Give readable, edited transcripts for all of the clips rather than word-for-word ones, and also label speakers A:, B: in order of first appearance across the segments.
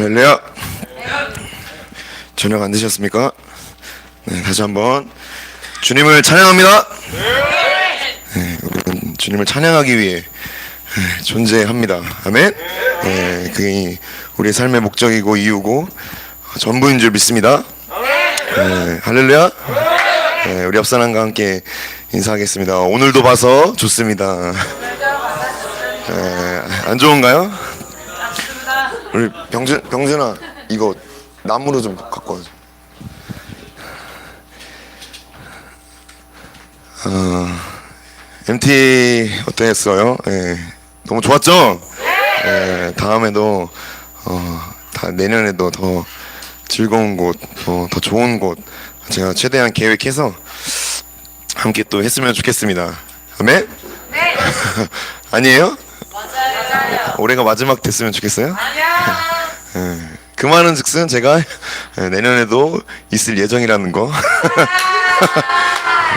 A: 할렐루야. 저녁 안 드셨습니까? 네, 다시 한번 주님을 찬양합니다. 네, 우리는 주님을 찬양하기 위해 존재합니다. 아멘. 네, 그게 우리의 삶의 목적이고 이유고 전부인 줄 믿습니다. 네, 할렐루야. 네, 우리 옆사람과 함께 인사하겠습니다. 오늘도 봐서 좋습니다. 네, 안 좋은가요? 우리 병준아, 이거 나무로 좀 갖고 와줘. MT 어땠어요? 네, 너무 좋았죠? 네, 다음에도 다 내년에도 더 즐거운 곳, 더 좋은 곳 제가 최대한 계획해서 함께 또 했으면 좋겠습니다. 아멘? 네. 아니에요? 맞아요. 올해가 마지막 됐으면 좋겠어요? 네, 그 말은 즉슨 제가 내년에도 있을 예정이라는 거.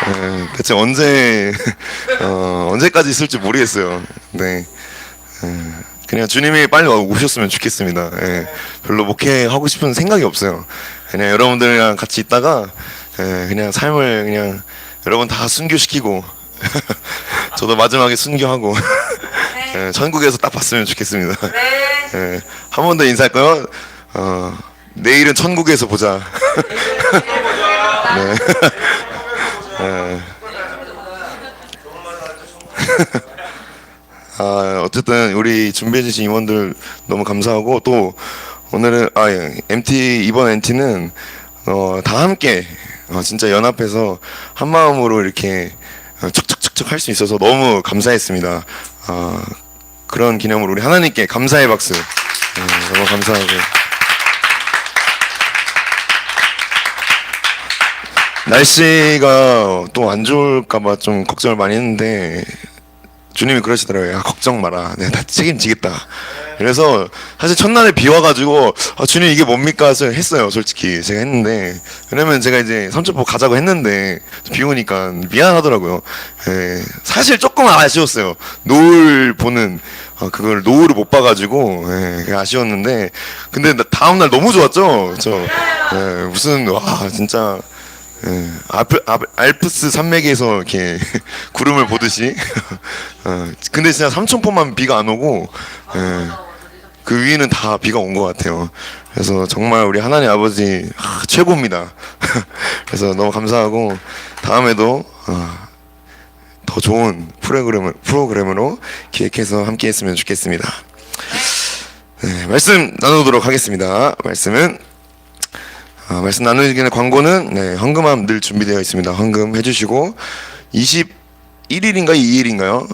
A: 네, 대체 언제까지 있을지 모르겠어요. 네, 그냥 주님이 빨리 오셨으면 좋겠습니다. 네, 별로 목회하고 싶은 생각이 없어요. 그냥 여러분들이랑 같이 있다가 그냥 삶을 그냥 여러분 다 순교시키고 저도 마지막에 순교하고 네, 천국에서 딱 봤으면 좋겠습니다. 네, 한 번 더 인사할까요? 내일은 천국에서 보자. 네. 어쨌든 우리 준비해주신 임원들 너무 감사하고, 또 오늘은 MT 이번 MT는 다 함께 진짜 연합해서 한 마음으로 이렇게 척척척척 할 수 있어서 너무 감사했습니다. 그런 기념으로 우리 하나님께 감사의 박수. 너무 감사하고, 날씨가 또 안 좋을까봐 좀 걱정을 많이 했는데 주님이 그러시더라고요. 야, 걱정 마라, 내가 다 책임지겠다. 그래서 사실 첫날에 비 와가지고 주님 이게 뭡니까 했어요. 솔직히 제가 했는데, 왜냐면 제가 이제 삼천포 가자고 했는데 비 오니까 미안하더라고요. 사실 조금 아쉬웠어요. 노을 보는 그걸 노을을 못 봐가지고 아쉬웠는데, 근데 다음날 너무 좋았죠. 무슨 진짜 알프스 산맥에서 이렇게 구름을 보듯이. 근데 진짜 삼천포만 비가 안 오고 그 위는 다 비가 온 것 같아요. 그래서 정말 우리 하나님 아버지 최고입니다. 그래서 너무 감사하고, 다음에도 더 좋은 프로그램으로 기획해서 함께 했으면 좋겠습니다. 네, 말씀 나누도록 하겠습니다. 말씀 나누기 전에 광고는 헌금함 늘 준비되어 있습니다. 헌금 해주시고, 21일인가 2일인가요?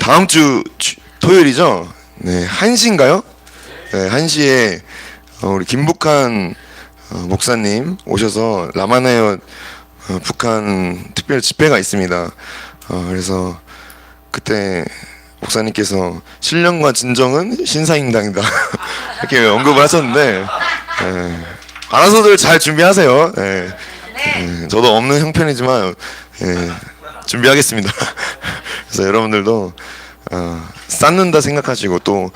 A: 다음 주 토요일이죠? 네, 1시인가요? 네, 1시에 우리 김북한 목사님 오셔서 라마나요 북한 특별 집회가 있습니다. 그래서 그때 목사님께서 신령과 진정은 신사임당이다 이렇게 언급을 하셨는데, 알아서들 잘 준비하세요. 저도 없는 형편이지만 준비하겠습니다. 그래서 여러분들도 쌓는다 생각하시고, 또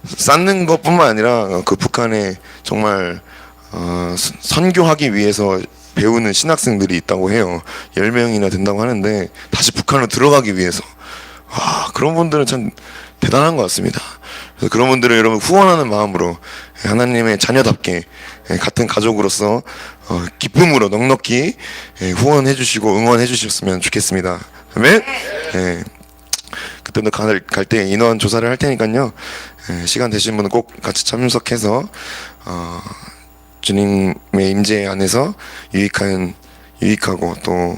A: 쌓는 것뿐만 아니라 그 북한에 정말 선교하기 위해서 배우는 신학생들이 있다고 해요. 10명이나 된다고 하는데, 다시 북한으로 들어가기 위해서. 그런 분들은 참 대단한 것 같습니다. 그래서 그런 분들을 여러분 후원하는 마음으로 하나님의 자녀답게 같은 가족으로서 기쁨으로 넉넉히 후원해 주시고 응원해 주셨으면 좋겠습니다. 아멘. 그때도 갈 때 인원 조사를 할 테니까요. 시간 되신 분은 꼭 같이 참석해서 주님의 임재 안에서 유익하고 또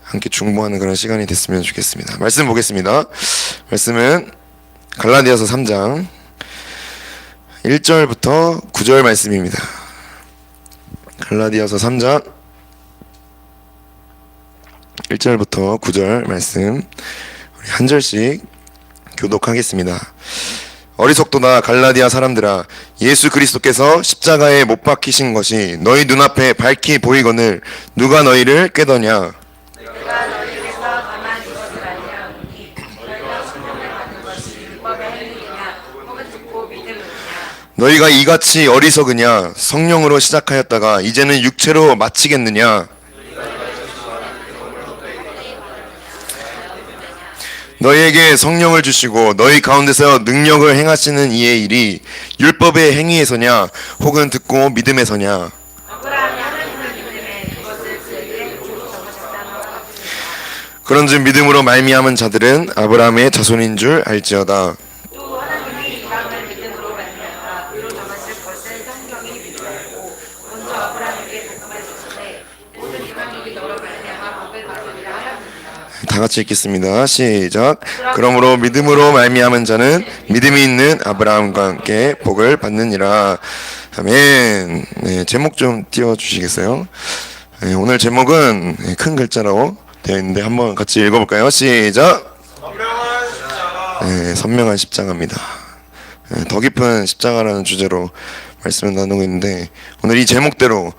A: 함께 중보하는 그런 시간이 됐으면 좋겠습니다. 말씀 보겠습니다. 말씀은 갈라디아서 3장 1절부터 9절 말씀입니다. 갈라디아서 3장 1절부터 9절 말씀, 우리 한 절씩 교독하겠습니다. 어리석도다 갈라디아 사람들아, 예수 그리스도께서 십자가에 못 박히신 것이 너희 눈앞에 밝히 보이거늘 누가 너희를 꾀더냐?
B: 내가 너희에게서 가만히 있으라냐? 너희가 성령을 받는 것이 율법의 행위냐 혹은 듣고 믿음이냐?
A: 너희가 이같이 어리석으냐? 성령으로 시작하였다가 이제는 육체로 마치겠느냐? 너희에게 성령을 주시고 너희 가운데서 능력을 행하시는 이의 일이 율법의 행위에서냐 혹은 듣고 믿음에서냐?
B: 아브라함이 하나님을 믿음에 그것을 그에게 주로 정하셨다는 것 같습니다.
A: 그런즉 믿음으로 말미암은 자들은 아브라함의 자손인 줄 알지어다.
B: 또 하나님이 이방을 믿음으로 말미암아 의로 정하실 것을 성경이 믿으셨고 먼저 아브라함에게 복음을 주시되 모든 이방인이 너로 말미암아 복을 받으리라 하였느니라.
A: 다 같이 읽겠습니다. 시작. 그러므로 믿음으로 말미암은 자는 믿음이 있는 아브라함과 함께 복을 받느니라. 아멘. 네, 제목 좀 띄워주시겠어요? 네, 오늘 제목은 큰 글자로 되어 있는데 한번 같이 읽어볼까요? 시작. 네, 선명한 십자가입니다. 네, 더 깊은 십자가라는 주제로 말씀을 나누고 있는데 오늘 이 제목대로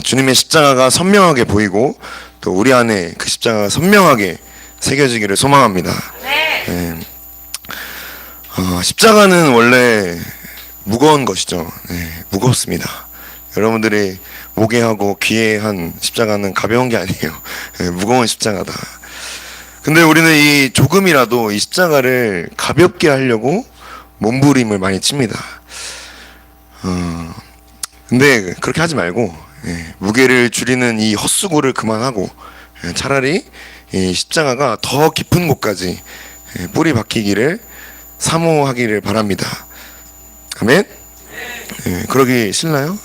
A: 주님의 십자가가 선명하게 보이고 또 우리 안에 그 십자가가 선명하게 새겨지기를 소망합니다. 네. 십자가는 원래 무거운 것이죠. 네, 무겁습니다. 여러분들이 목에 하고 귀에 한 십자가는 가벼운 게 아니에요. 네, 무거운 십자가다. 근데 우리는 이 조금이라도 이 십자가를 가볍게 하려고 몸부림을 많이 칩니다. 근데 그렇게 하지 말고 무게를 줄이는 이 헛수고를 그만하고 차라리 이 십자가가 더 깊은 곳까지 뿌리 박히기를 사모하기를 바랍니다. 아멘? 그러기 싫나요?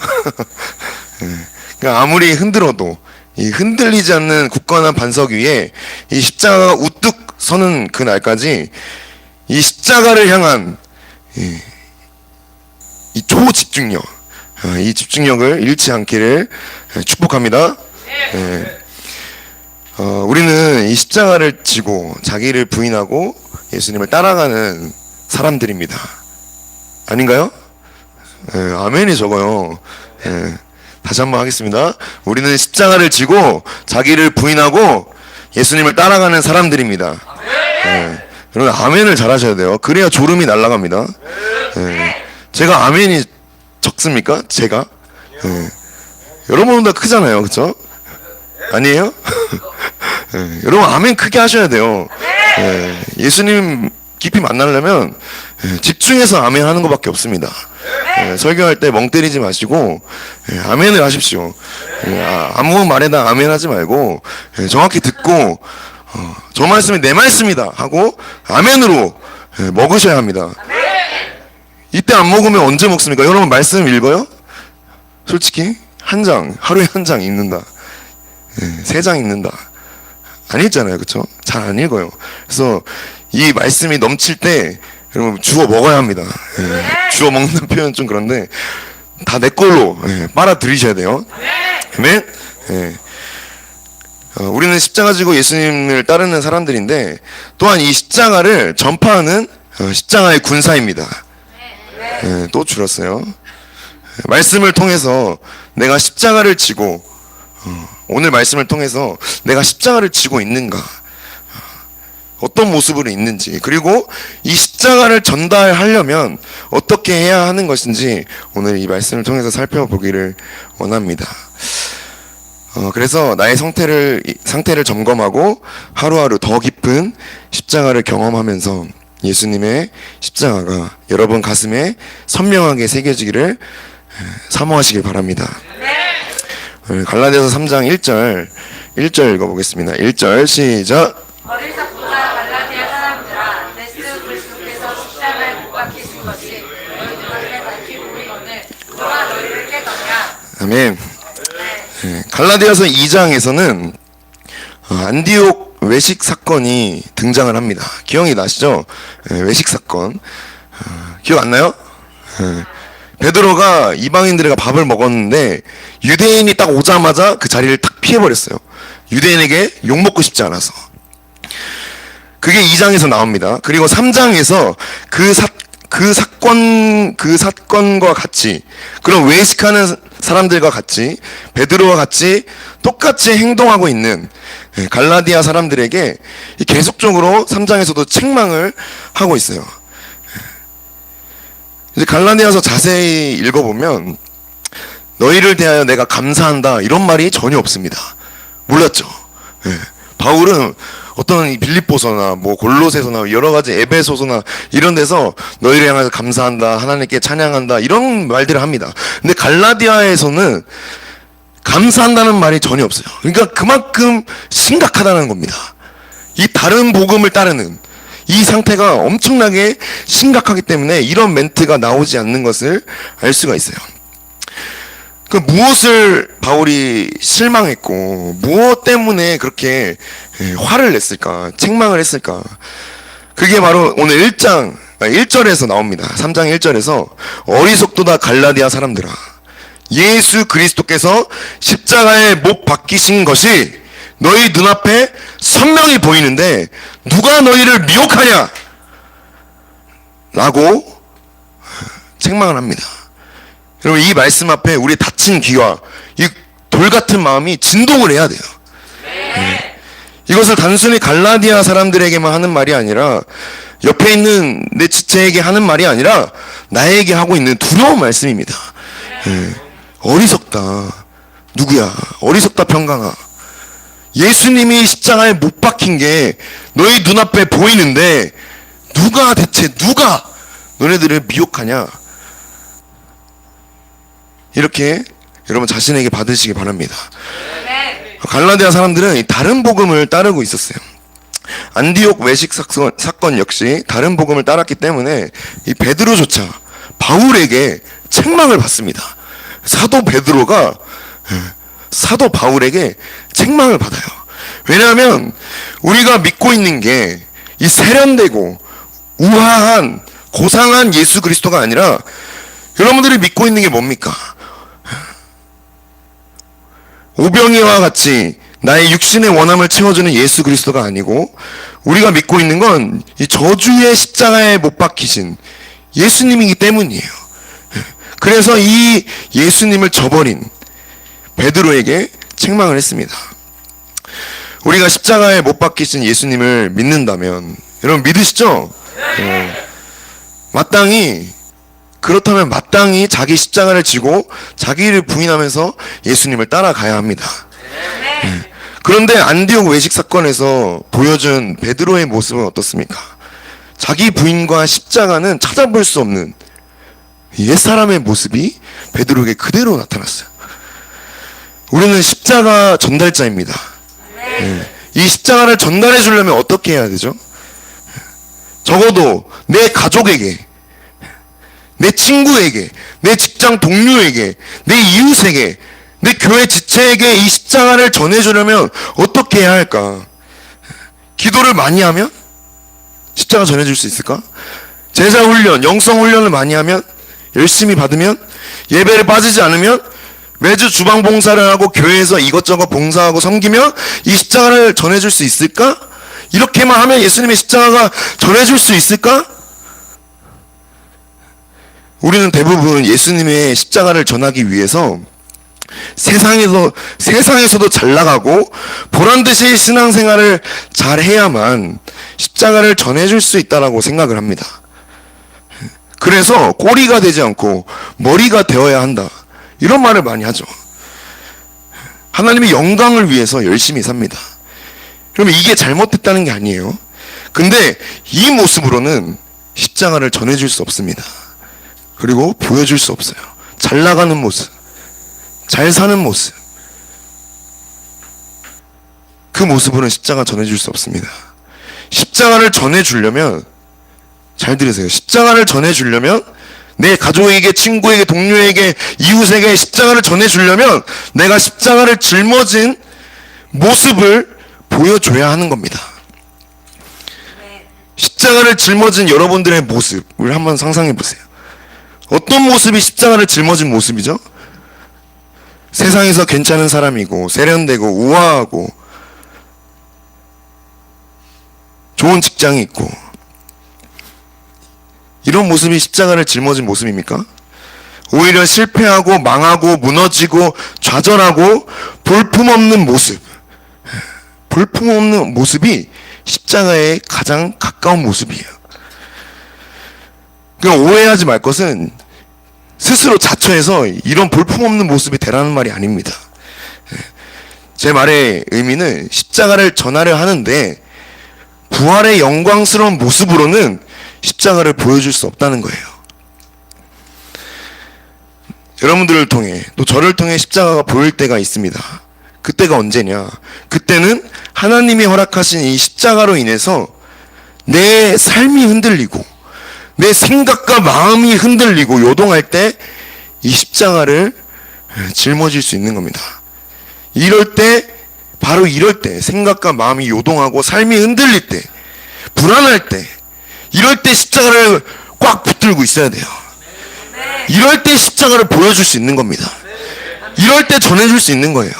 A: 그러니까 아무리 흔들어도 이 흔들리지 않는 굳건한 반석 위에 이 십자가가 우뚝 서는 그 날까지 이 십자가를 향한 이 초집중력, 이 집중력을 잃지 않기를 축복합니다. 우리는 이 십자가를 지고 자기를 부인하고 예수님을 따라가는 사람들입니다. 아닌가요? 아멘이 적어요. 다시 한번 하겠습니다. 우리는 십자가를 지고 자기를 부인하고 예수님을 따라가는 사람들입니다. 여러분 아멘을 잘하셔야 돼요. 그래야 졸음이 날아갑니다. 제가 아멘이 적습니까? 제가? 여러분보다 크잖아요, 그렇죠? 아니에요? 여러분 아멘 크게 하셔야 돼요. 예수님 깊이 만나려면 집중해서 아멘 하는 것밖에 없습니다. 설교할 때 멍 때리지 마시고 아멘을 하십시오. 아무 말에다 아멘 하지 말고 정확히 듣고 저 말씀이 내 말씀이다 하고 아멘으로 먹으셔야 합니다. 이때 안 먹으면 언제 먹습니까? 여러분 말씀 읽어요? 솔직히 한 장, 하루에 한 장 읽는다. 세 장 읽는다. 안 읽잖아요, 그렇죠? 잘 안 읽어요. 그래서 이 말씀이 넘칠 때 여러분 주워 먹어야 합니다. 주워 먹는 표현 좀 그런데 다 내 걸로 빨아들이셔야 돼요. 아멘. 우리는 십자가 지고 예수님을 따르는 사람들인데 또한 이 십자가를 전파하는 십자가의 군사입니다. 또 줄었어요. 말씀을 통해서 내가 십자가를 지고 오늘 말씀을 통해서 내가 십자가를 지고 있는가, 어떤 모습으로 있는지, 그리고 이 십자가를 전달하려면 어떻게 해야 하는 것인지 오늘 이 말씀을 통해서 살펴보기를 원합니다. 그래서 나의 상태를 점검하고 하루하루 더 깊은 십자가를 경험하면서 예수님의 십자가가 여러분 가슴에 선명하게 새겨지기를 사모하시길 바랍니다. 갈라디아서 3장 1절 읽어보겠습니다. 1절 시작.
B: 어리석구나 갈라디아 사람들아, 그리스도 그리스도께서 십자가에 못 박히신 것이 너희 눈앞에 밝히 보이거늘 누가 너희를 깨닫냐.
A: 아멘. 갈라디아서 2장에서는 안디옥 외식 사건이 등장을 합니다. 기억이 나시죠? 외식 사건. 기억 안 나요? 베드로가 이방인들과 밥을 먹었는데 유대인이 딱 오자마자 그 자리를 딱 피해버렸어요. 유대인에게 욕먹고 싶지 않아서. 그게 2장에서 나옵니다. 그리고 3장에서 그 사건과 같이, 그런 외식하는 사람들과 같이, 베드로와 같이 똑같이 행동하고 있는 갈라디아 사람들에게 계속적으로 3장에서도 책망을 하고 있어요. 이제 갈라디아서 자세히 읽어보면 너희를 대하여 내가 감사한다 이런 말이 전혀 없습니다. 몰랐죠? 예. 바울은 어떤 빌립보서나 뭐 골로새서나 여러 가지 에베소서나 이런 데서 너희를 향해서 감사한다, 하나님께 찬양한다 이런 말들을 합니다. 근데 갈라디아에서는 감사한다는 말이 전혀 없어요. 그러니까 그만큼 심각하다는 겁니다. 이 다른 복음을 따르는 이 상태가 엄청나게 심각하기 때문에 이런 멘트가 나오지 않는 것을 알 수가 있어요. 그 무엇을 바울이 실망했고 무엇 때문에 그렇게 화를 냈을까, 책망을 했을까? 그게 바로 오늘 1절에서 나옵니다. 3장 1절에서 어리석도다 갈라디아 사람들아, 예수 그리스도께서 십자가에 못 박히신 것이 너희 눈앞에 선명히 보이는데 누가 너희를 미혹하냐? 라고 책망을 합니다. 여러분, 이 말씀 앞에 우리 다친 귀와 이 돌 같은 마음이 진동을 해야 돼요. 이것을 단순히 갈라디아 사람들에게만 하는 말이 아니라 옆에 있는 내 지체에게 하는 말이 아니라 나에게 하고 있는 두려운 말씀입니다. 어리석다. 누구야? 어리석다 평강아. 예수님이 십자가에 못 박힌 게 너희 눈앞에 보이는데 누가 너네들을 미혹하냐? 이렇게 여러분 자신에게 받으시기 바랍니다. 갈라디아 사람들은 다른 복음을 따르고 있었어요. 안디옥 외식 사건 역시 다른 복음을 따랐기 때문에 이 베드로조차 바울에게 책망을 받습니다. 사도 베드로가 사도 바울에게 책망을 받아요. 왜냐하면 우리가 믿고 있는 게 이 세련되고 우아한 고상한 예수 그리스도가 아니라 여러분들이 믿고 있는 게 뭡니까? 오병이와 같이 나의 육신의 원함을 채워주는 예수 그리스도가 아니고 우리가 믿고 있는 건 이 저주의 십자가에 못 박히신 예수님이기 때문이에요. 그래서 이 예수님을 저버린 베드로에게 책망을 했습니다. 우리가 십자가에 못 박히신 예수님을 믿는다면, 여러분 믿으시죠? 그렇다면 마땅히 자기 십자가를 지고 자기를 부인하면서 예수님을 따라가야 합니다. 그런데 안디옥 외식 사건에서 보여준 베드로의 모습은 어떻습니까? 자기 부인과 십자가는 찾아볼 수 없는 옛사람의 모습이 베드로에게 그대로 나타났어요. 우리는 십자가 전달자입니다. 이 십자가를 전달해 주려면 어떻게 해야 되죠? 적어도 내 가족에게, 내 친구에게, 내 직장 동료에게, 내 이웃에게, 내 교회 지체에게 이 십자가를 전해주려면 어떻게 해야 할까? 기도를 많이 하면 십자가 전해줄 수 있을까? 제자 훈련, 영성 훈련을 많이 하면, 열심히 받으면, 예배를 빠지지 않으면, 매주 주방 봉사를 하고 교회에서 이것저것 봉사하고 섬기면 이 십자가를 전해줄 수 있을까? 이렇게만 하면 예수님의 십자가가 전해줄 수 있을까? 우리는 대부분 예수님의 십자가를 전하기 위해서 세상에서도 잘 나가고 보란듯이 신앙생활을 잘 해야만 십자가를 전해줄 수 있다라고 생각을 합니다. 그래서 꼬리가 되지 않고 머리가 되어야 한다, 이런 말을 많이 하죠. 하나님의 영광을 위해서 열심히 삽니다. 그러면 이게 잘못됐다는 게 아니에요. 근데 이 모습으로는 십자가를 전해줄 수 없습니다. 그리고 보여줄 수 없어요. 잘 나가는 모습, 잘 사는 모습, 그 모습으로는 십자가 전해줄 수 없습니다. 십자가를 전해주려면, 잘 들으세요, 십자가를 전해주려면 내 가족에게, 친구에게, 동료에게, 이웃에게 십자가를 전해주려면 내가 십자가를 짊어진 모습을 보여줘야 하는 겁니다. 십자가를 짊어진 여러분들의 모습을 한번 상상해 보세요. 어떤 모습이 십자가를 짊어진 모습이죠? 세상에서 괜찮은 사람이고 세련되고 우아하고 좋은 직장이 있고, 이런 모습이 십자가를 짊어진 모습입니까? 오히려 실패하고 망하고 무너지고 좌절하고 볼품없는 모습이 십자가에 가장 가까운 모습이에요. 그냥 오해하지 말 것은 스스로 자처해서 이런 볼품없는 모습이 되라는 말이 아닙니다. 제 말의 의미는 십자가를 전하려 하는데 부활의 영광스러운 모습으로는 십자가를 보여줄 수 없다는 거예요. 여러분들을 통해 또 저를 통해 십자가가 보일 때가 있습니다. 그때가 언제냐? 그때는 하나님이 허락하신 이 십자가로 인해서 내 삶이 흔들리고 내 생각과 마음이 흔들리고 요동할 때 이 십자가를 짊어질 수 있는 겁니다. 이럴 때, 바로 이럴 때 생각과 마음이 요동하고 삶이 흔들릴 때, 불안할 때, 이럴 때 십자가를 꽉 붙들고 있어야 돼요. 이럴 때 십자가를 보여줄 수 있는 겁니다. 이럴 때 전해줄 수 있는 거예요.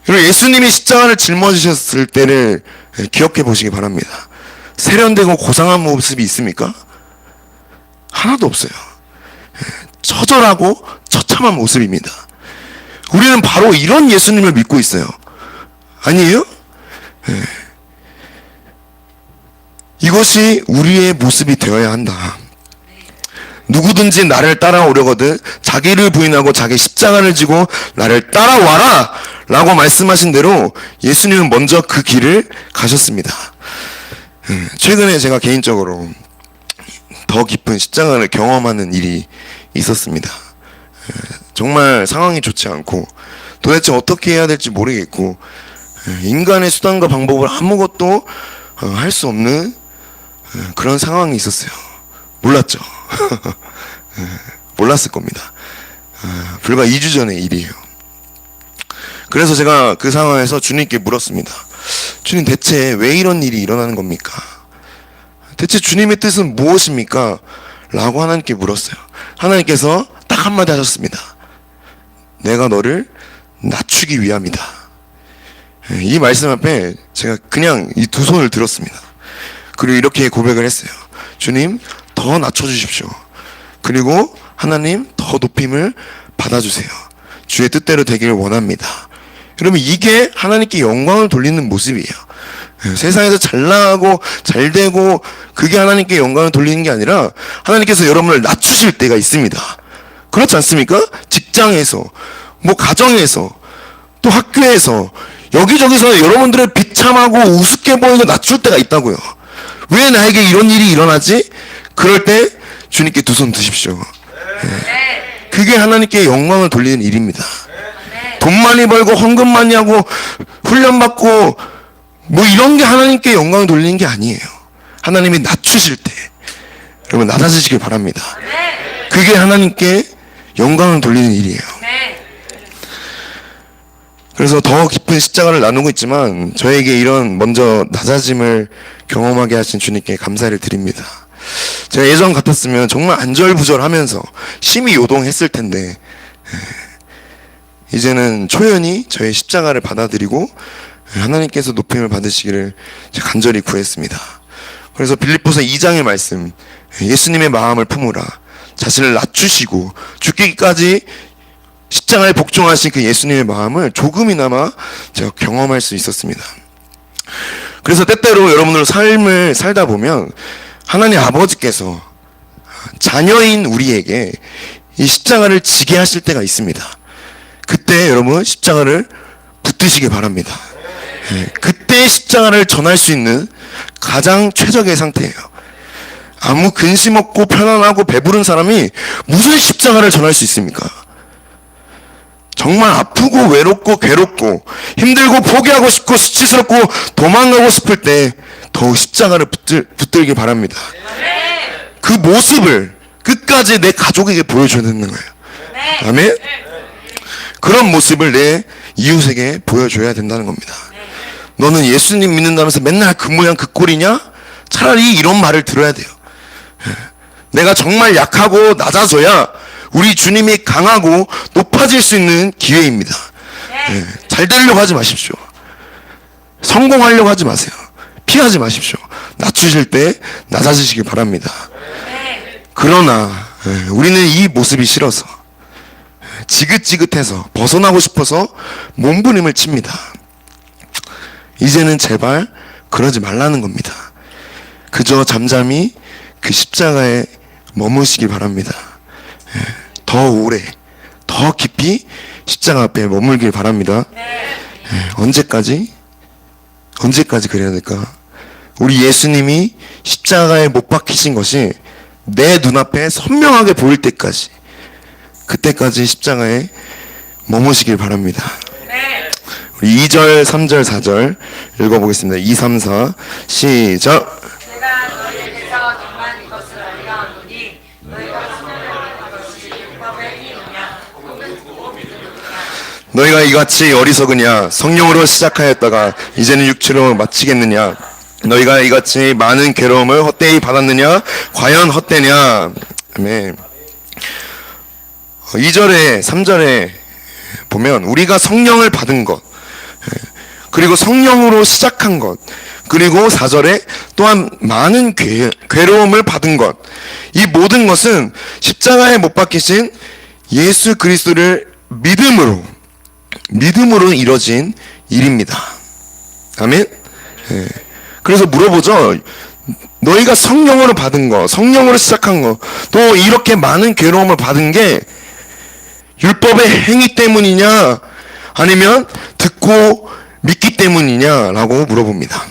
A: 그리고 예수님이 십자가를 짊어지셨을 때를 기억해 보시기 바랍니다. 세련되고 고상한 모습이 있습니까? 하나도 없어요. 처절하고 처참한 모습입니다. 우리는 바로 이런 예수님을 믿고 있어요. 아니에요? 이것이 우리의 모습이 되어야 한다. 누구든지 나를 따라오려거든 자기를 부인하고 자기 십자가를 지고 나를 따라와라 라고 말씀하신 대로 예수님은 먼저 그 길을 가셨습니다. 최근에 제가 개인적으로 더 깊은 십자가를 경험하는 일이 있었습니다. 정말 상황이 좋지 않고 도대체 어떻게 해야 될지 모르겠고 인간의 수단과 방법을 아무것도 할 수 없는 그런 상황이 있었어요. 몰랐죠. 몰랐을 겁니다. 불과 2주 전의 일이에요. 그래서 제가 그 상황에서 주님께 물었습니다. 주님, 대체 왜 이런 일이 일어나는 겁니까? 대체 주님의 뜻은 무엇입니까? 라고 하나님께 물었어요. 하나님께서 딱 한마디 하셨습니다. 내가 너를 낮추기 위함이다. 이 말씀 앞에 제가 그냥 이 두 손을 들었습니다. 그리고 이렇게 고백을 했어요. 주님, 더 낮춰주십시오. 그리고 하나님, 더 높임을 받아주세요. 주의 뜻대로 되기를 원합니다. 그러면 이게 하나님께 영광을 돌리는 모습이에요. 세상에서 잘 나가고 잘 되고 그게 하나님께 영광을 돌리는 게 아니라 하나님께서 여러분을 낮추실 때가 있습니다. 그렇지 않습니까? 직장에서, 뭐 가정에서, 또 학교에서, 여기저기서 여러분들을 비참하고 우습게 보이고 낮출 때가 있다고요. 왜 나에게 이런 일이 일어나지? 그럴 때 주님께 두 손 드십시오. 그게 하나님께 영광을 돌리는 일입니다. 돈 많이 벌고 헌금 많이 하고 훈련받고 뭐 이런 게 하나님께 영광을 돌리는 게 아니에요. 하나님이 낮추실 때 여러분 낮아지시길 바랍니다. 그게 하나님께 영광을 돌리는 일이에요. 그래서 더 깊은 십자가를 나누고 있지만 저에게 이런 먼저 낮아짐을 경험하게 하신 주님께 감사를 드립니다. 제가 예전 같았으면 정말 안절부절하면서 심히 요동했을 텐데 이제는 초연히 저의 십자가를 받아들이고 하나님께서 높임을 받으시기를 간절히 구했습니다. 그래서 빌립보서 2장의 말씀, 예수님의 마음을 품으라, 자신을 낮추시고 죽기까지 십자가에 복종하신 그 예수님의 마음을 조금이나마 제가 경험할 수 있었습니다. 그래서 때때로 여러분들 삶을 살다 보면 하나님 아버지께서 자녀인 우리에게 이 십자가를 지게 하실 때가 있습니다. 그때 여러분 십자가를 붙드시기 바랍니다. 그때 십자가를 전할 수 있는 가장 최적의 상태예요. 아무 근심 없고 편안하고 배부른 사람이 무슨 십자가를 전할 수 있습니까? 정말 아프고 외롭고 괴롭고 힘들고 포기하고 싶고 수치스럽고 도망가고 싶을 때 더욱 십자가를 붙들기 바랍니다. 그 모습을 끝까지 내 가족에게 보여줘야 되는 거예요. 아멘? 그런 모습을 내 이웃에게 보여줘야 된다는 겁니다. 너는 예수님 믿는다면서 맨날 그 모양 그 꼴이냐? 차라리 이런 말을 들어야 돼요. 내가 정말 약하고 낮아져야 우리 주님이 강하고 높아질 수 있는 기회입니다. 잘 되려고 하지 마십시오. 성공하려고 하지 마세요. 피하지 마십시오. 낮추실 때 낮아지시길 바랍니다. 그러나 우리는 이 모습이 싫어서 지긋지긋해서 벗어나고 싶어서 몸부림을 칩니다. 이제는 제발 그러지 말라는 겁니다. 그저 잠잠히 그 십자가의 머무시길 바랍니다. 더 오래, 더 깊이 십자가 앞에 머물길 바랍니다. 언제까지? 언제까지 그래야 될까? 우리 예수님이 십자가에 못 박히신 것이 내 눈앞에 선명하게 보일 때까지, 그때까지 십자가에 머무시길 바랍니다. 우리 2절, 3절, 4절 읽어보겠습니다. 2, 3, 4 시작.
B: 내가 너희에게서 정말 이것을 알려하노니 너희가 성령을 받는 것이 율법의 행위느냐 혹은 듣고 믿음이냐.
A: 너희가 이같이 어리석으냐? 성령으로 시작하였다가 이제는 육체로 마치겠느냐? 너희가 이같이 많은 괴로움을 헛되이 받았느냐? 과연 헛되냐? 아멘. 2절에 3절에 보면 우리가 성령을 받은 것, 그리고 성령으로 시작한 것, 그리고 4절에 또한 많은 괴로움을 받은 것, 이 모든 것은 십자가에 못 박히신 예수 그리스도를 믿음으로 이뤄진 일입니다. 아멘. 그래서 물어보죠. 너희가 성령으로 받은 거, 성령으로 시작한 거, 또 이렇게 많은 괴로움을 받은 게 율법의 행위 때문이냐, 아니면 듣고 믿기 때문이냐라고 물어봅니다.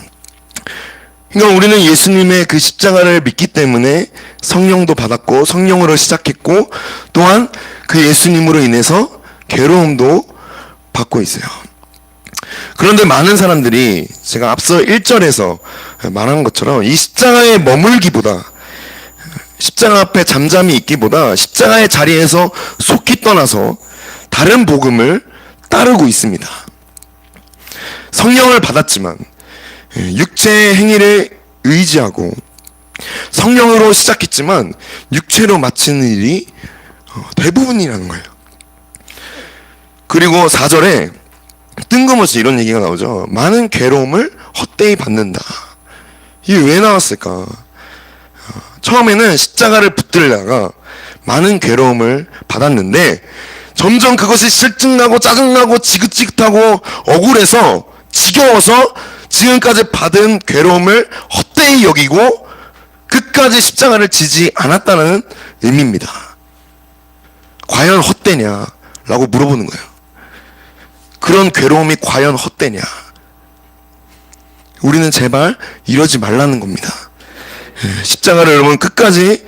A: 그러니까 우리는 예수님의 그 십자가를 믿기 때문에 성령도 받았고, 성령으로 시작했고, 또한 그 예수님으로 인해서 괴로움도 받고 있어요. 그런데 많은 사람들이 제가 앞서 1절에서 말한 것처럼 이 십자가에 머물기보다, 십자가 앞에 잠잠히 있기보다 십자가의 자리에서 속히 떠나서 다른 복음을 따르고 있습니다. 성령을 받았지만 육체의 행위를 의지하고 성령으로 시작했지만 육체로 마치는 일이 대부분이라는 거예요. 그리고 4절에 뜬금없이 이런 얘기가 나오죠. 많은 괴로움을 헛되이 받는다. 이게 왜 나왔을까? 처음에는 십자가를 붙들다가 많은 괴로움을 받았는데 점점 그것이 실증나고 짜증나고 지긋지긋하고 억울해서 지겨워서 지금까지 받은 괴로움을 헛되이 여기고 끝까지 십자가를 지지 않았다는 의미입니다. 과연 헛되냐라고 물어보는 거예요. 그런 괴로움이 과연 헛되냐? 우리는 제발 이러지 말라는 겁니다. 십자가를 여러분 끝까지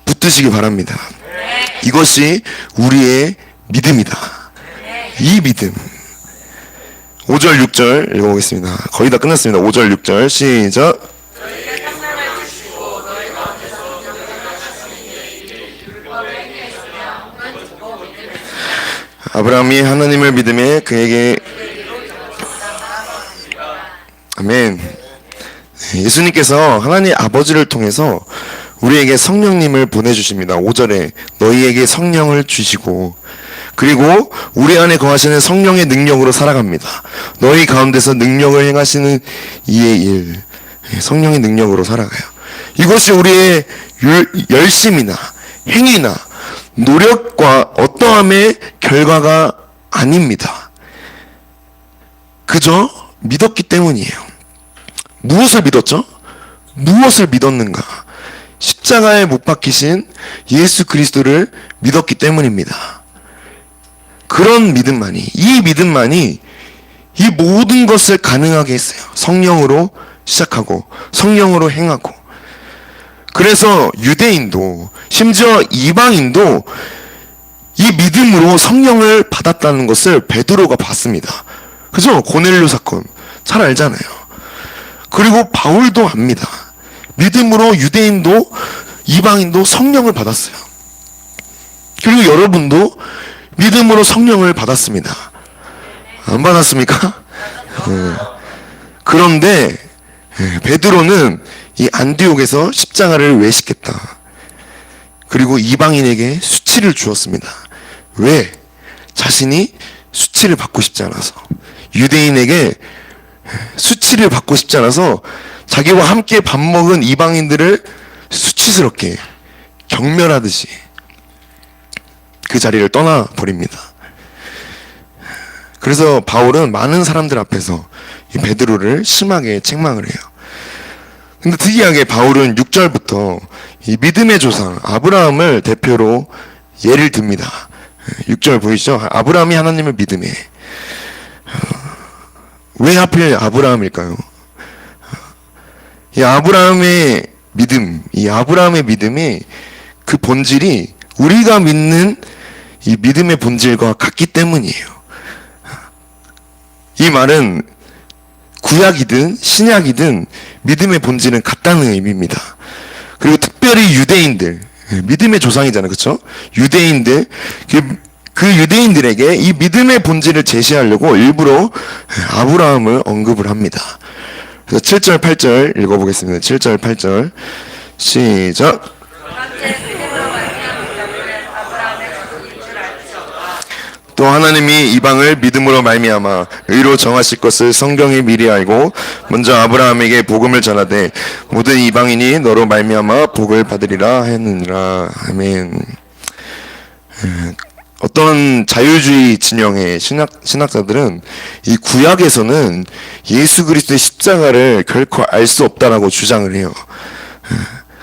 A: 붙드시기 바랍니다. 이것이 우리의 믿음이다. 이 믿음. 5절 6절 읽어보겠습니다. 거의 다 끝났습니다. 5절 6절 시작. 아브라함이 하나님을 믿음에 그에게 아멘. 예수님께서 하나님 아버지를 통해서 우리에게 성령님을 보내주십니다. 5절에 너희에게 성령을 주시고, 그리고 우리 안에 거하시는 성령의 능력으로 살아갑니다. 너희 가운데서 능력을 행하시는 이의 일, 성령의 능력으로 살아가요. 이것이 우리의 열심이나 행위나 노력과 어떠함의 결과가 아닙니다. 그저 믿었기 때문이에요. 무엇을 믿었죠? 무엇을 믿었는가? 십자가에 못 박히신 예수 그리스도를 믿었기 때문입니다. 그런 믿음만이, 이 믿음만이 이 모든 것을 가능하게 했어요. 성령으로 시작하고 성령으로 행하고. 그래서 유대인도 심지어 이방인도 이 믿음으로 성령을 받았다는 것을 베드로가 봤습니다. 그죠? 고넬료 사건 잘 알잖아요. 그리고 바울도 압니다. 믿음으로 유대인도 이방인도 성령을 받았어요. 그리고 여러분도 믿음으로 성령을 받았습니다. 안 받았습니까? 그런데 베드로는 이 안디옥에서 십자가를 외식했다. 그리고 이방인에게 수치를 주었습니다. 왜? 자신이 수치를 받고 싶지 않아서. 유대인에게 수치를 받고 싶지 않아서 자기와 함께 밥 먹은 이방인들을 수치스럽게 경멸하듯이 그 자리를 떠나버립니다. 그래서 바울은 많은 사람들 앞에서 이 베드로를 심하게 책망을 해요. 근데 특이하게 바울은 6절부터 이 믿음의 조상 아브라함을 대표로 예를 듭니다. 6절 보이시죠? 아브라함이 하나님을 믿음에. 왜 하필 아브라함일까요? 이 아브라함의 믿음이 그 본질이 우리가 믿는 이 믿음의 본질과 같기 때문이에요. 이 말은 구약이든 신약이든 믿음의 본질은 같다는 의미입니다. 그리고 특별히 유대인들, 믿음의 조상이잖아요, 그렇죠? 유대인들, 그 유대인들에게 이 믿음의 본질을 제시하려고 일부러 아브라함을 언급을 합니다. 그래서 7절, 8절 읽어보겠습니다. 7절, 8절 시작. 또 하나님이 이방을 믿음으로 말미암아 의로 정하실 것을 성경이 미리 알고 먼저 아브라함에게 복음을 전하되 모든 이방인이 너로 말미암아 복을 받으리라 했느니라. 아멘. 어떤 자유주의 진영의 신학자들은 이 구약에서는 예수 그리스도의 십자가를 결코 알 수 없다라고 주장을 해요.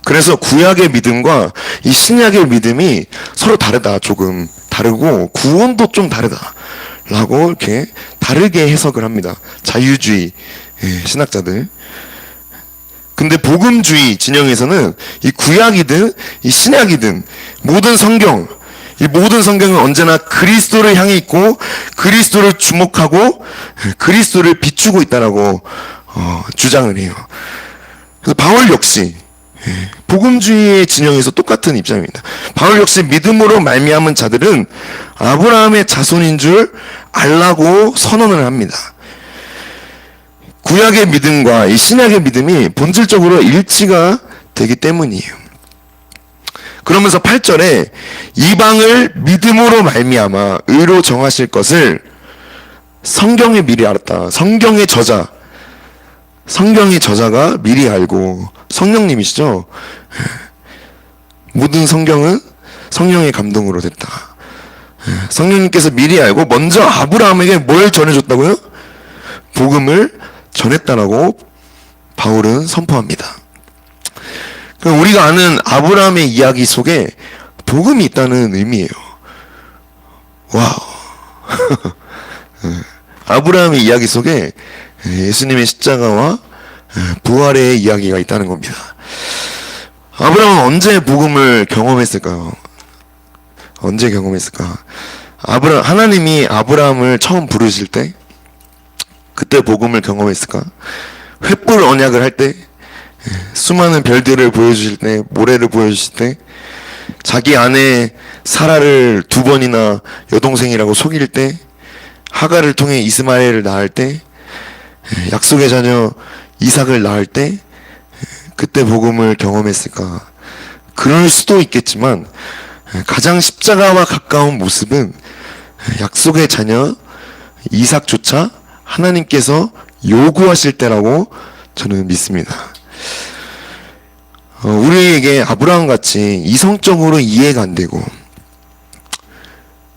A: 그래서 구약의 믿음과 이 신약의 믿음이 서로 다르다, 조금 다르고 구원도 좀 다르다라고 이렇게 다르게 해석을 합니다. 자유주의 신학자들. 근데 복음주의 진영에서는 이 구약이든 이 신약이든 모든 성경, 이 모든 성경은 언제나 그리스도를 향해 있고 그리스도를 주목하고 그리스도를 비추고 있다라고 주장을 해요. 그래서 바울 역시 복음주의의 진영에서 똑같은 입장입니다. 바울 역시 믿음으로 말미암은 자들은 아브라함의 자손인 줄 알라고 선언을 합니다. 구약의 믿음과 이 신약의 믿음이 본질적으로 일치가 되기 때문이에요. 그러면서 8절에 이방을 믿음으로 말미암아 의로 정하실 것을 성경에 미리 알았다. 성경의 저자가 미리 알고, 성령님이시죠? 모든 성경은 성령의 감동으로 됐다. 성령님께서 미리 알고 먼저 아브라함에게 뭘 전해줬다고요? 복음을 전했다라고 바울은 선포합니다. 우리가 아는 아브라함의 이야기 속에 복음이 있다는 의미예요. 와우. 아브라함의 이야기 속에 예수님의 십자가와 부활의 이야기가 있다는 겁니다. 아브라함은 언제 복음을 경험했을까요? 언제 경험했을까? 하나님이 아브라함을 처음 부르실 때, 그때 복음을 경험했을까? 횃불 언약을 할 때, 수많은 별들을 보여주실 때, 모래를 보여주실 때, 자기 아내 사라를 2번이나 여동생이라고 속일 때, 하갈을 통해 이스마엘을 낳을 때, 약속의 자녀 이삭을 낳을 때, 그때 복음을 경험했을까? 그럴 수도 있겠지만 가장 십자가와 가까운 모습은 약속의 자녀 이삭조차 하나님께서 요구하실 때라고 저는 믿습니다. 우리에게 아브라함같이 이성적으로 이해가 안 되고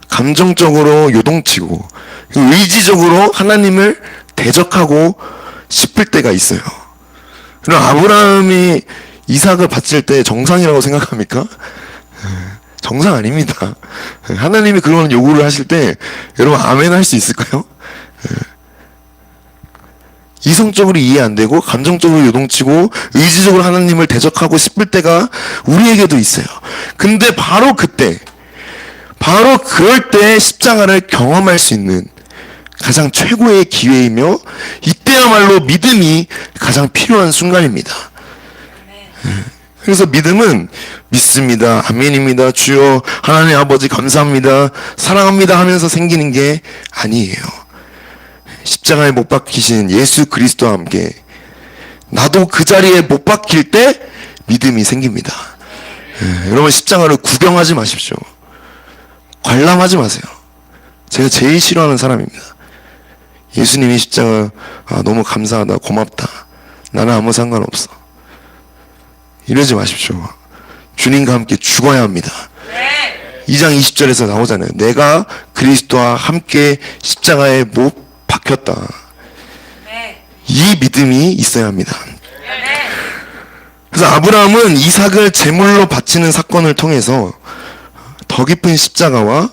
A: 감정적으로 요동치고 의지적으로 하나님을 대적하고 싶을 때가 있어요. 그럼 아브라함이 이삭을 바칠 때 정상이라고 생각합니까? 정상 아닙니다. 하나님이 그런 요구를 하실 때 여러분 아멘 할 수 있을까요? 이성적으로 이해 안 되고 감정적으로 요동치고 의지적으로 하나님을 대적하고 싶을 때가 우리에게도 있어요. 근데 바로 그럴 때 십자가를 경험할 수 있는 가장 최고의 기회이며 이때야말로 믿음이 가장 필요한 순간입니다. 그래서 믿음은 믿습니다, 아멘입니다, 주여 하나님 아버지 감사합니다, 사랑합니다 하면서 생기는 게 아니에요. 십자가에 못 박히신 예수 그리스도와 함께 나도 그 자리에 못 박힐 때 믿음이 생깁니다. 여러분 십자가를 구경하지 마십시오. 관람하지 마세요. 제가 제일 싫어하는 사람입니다. 예수님이 십자가 너무 감사하다, 고맙다, 나는 아무 상관없어, 이러지 마십시오. 주님과 함께 죽어야 합니다. 2장 20절에서 나오잖아요. 내가 그리스도와 함께 십자가에 못 박혔다. 이 믿음이 있어야 합니다. 그래서 아브라함은 이삭을 제물로 바치는 사건을 통해서 더 깊은 십자가와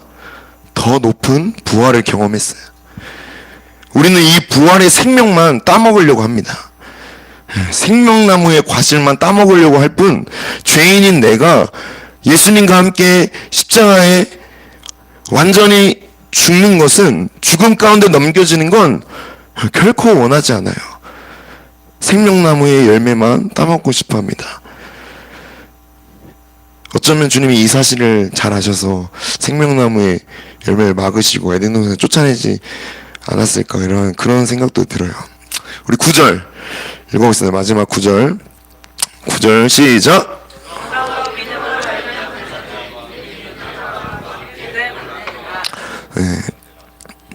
A: 더 높은 부활을 경험했어요. 우리는 이 부활의 생명만 따먹으려고 합니다. 생명나무의 과실만 따먹으려고 할 뿐, 죄인인 내가 예수님과 함께 십자가에 완전히 죽는 것은, 죽음 가운데 넘겨지는 건 결코 원하지 않아요. 생명나무의 열매만 따먹고 싶어 합니다. 어쩌면 주님이 이 사실을 잘 아셔서 생명나무의 열매를 막으시고 에덴 동산에 쫓아내지 않았을까, 이런 그런 생각도 들어요. 우리 9절 읽어보겠습니다. 마지막 9절. 9절 시작. 네.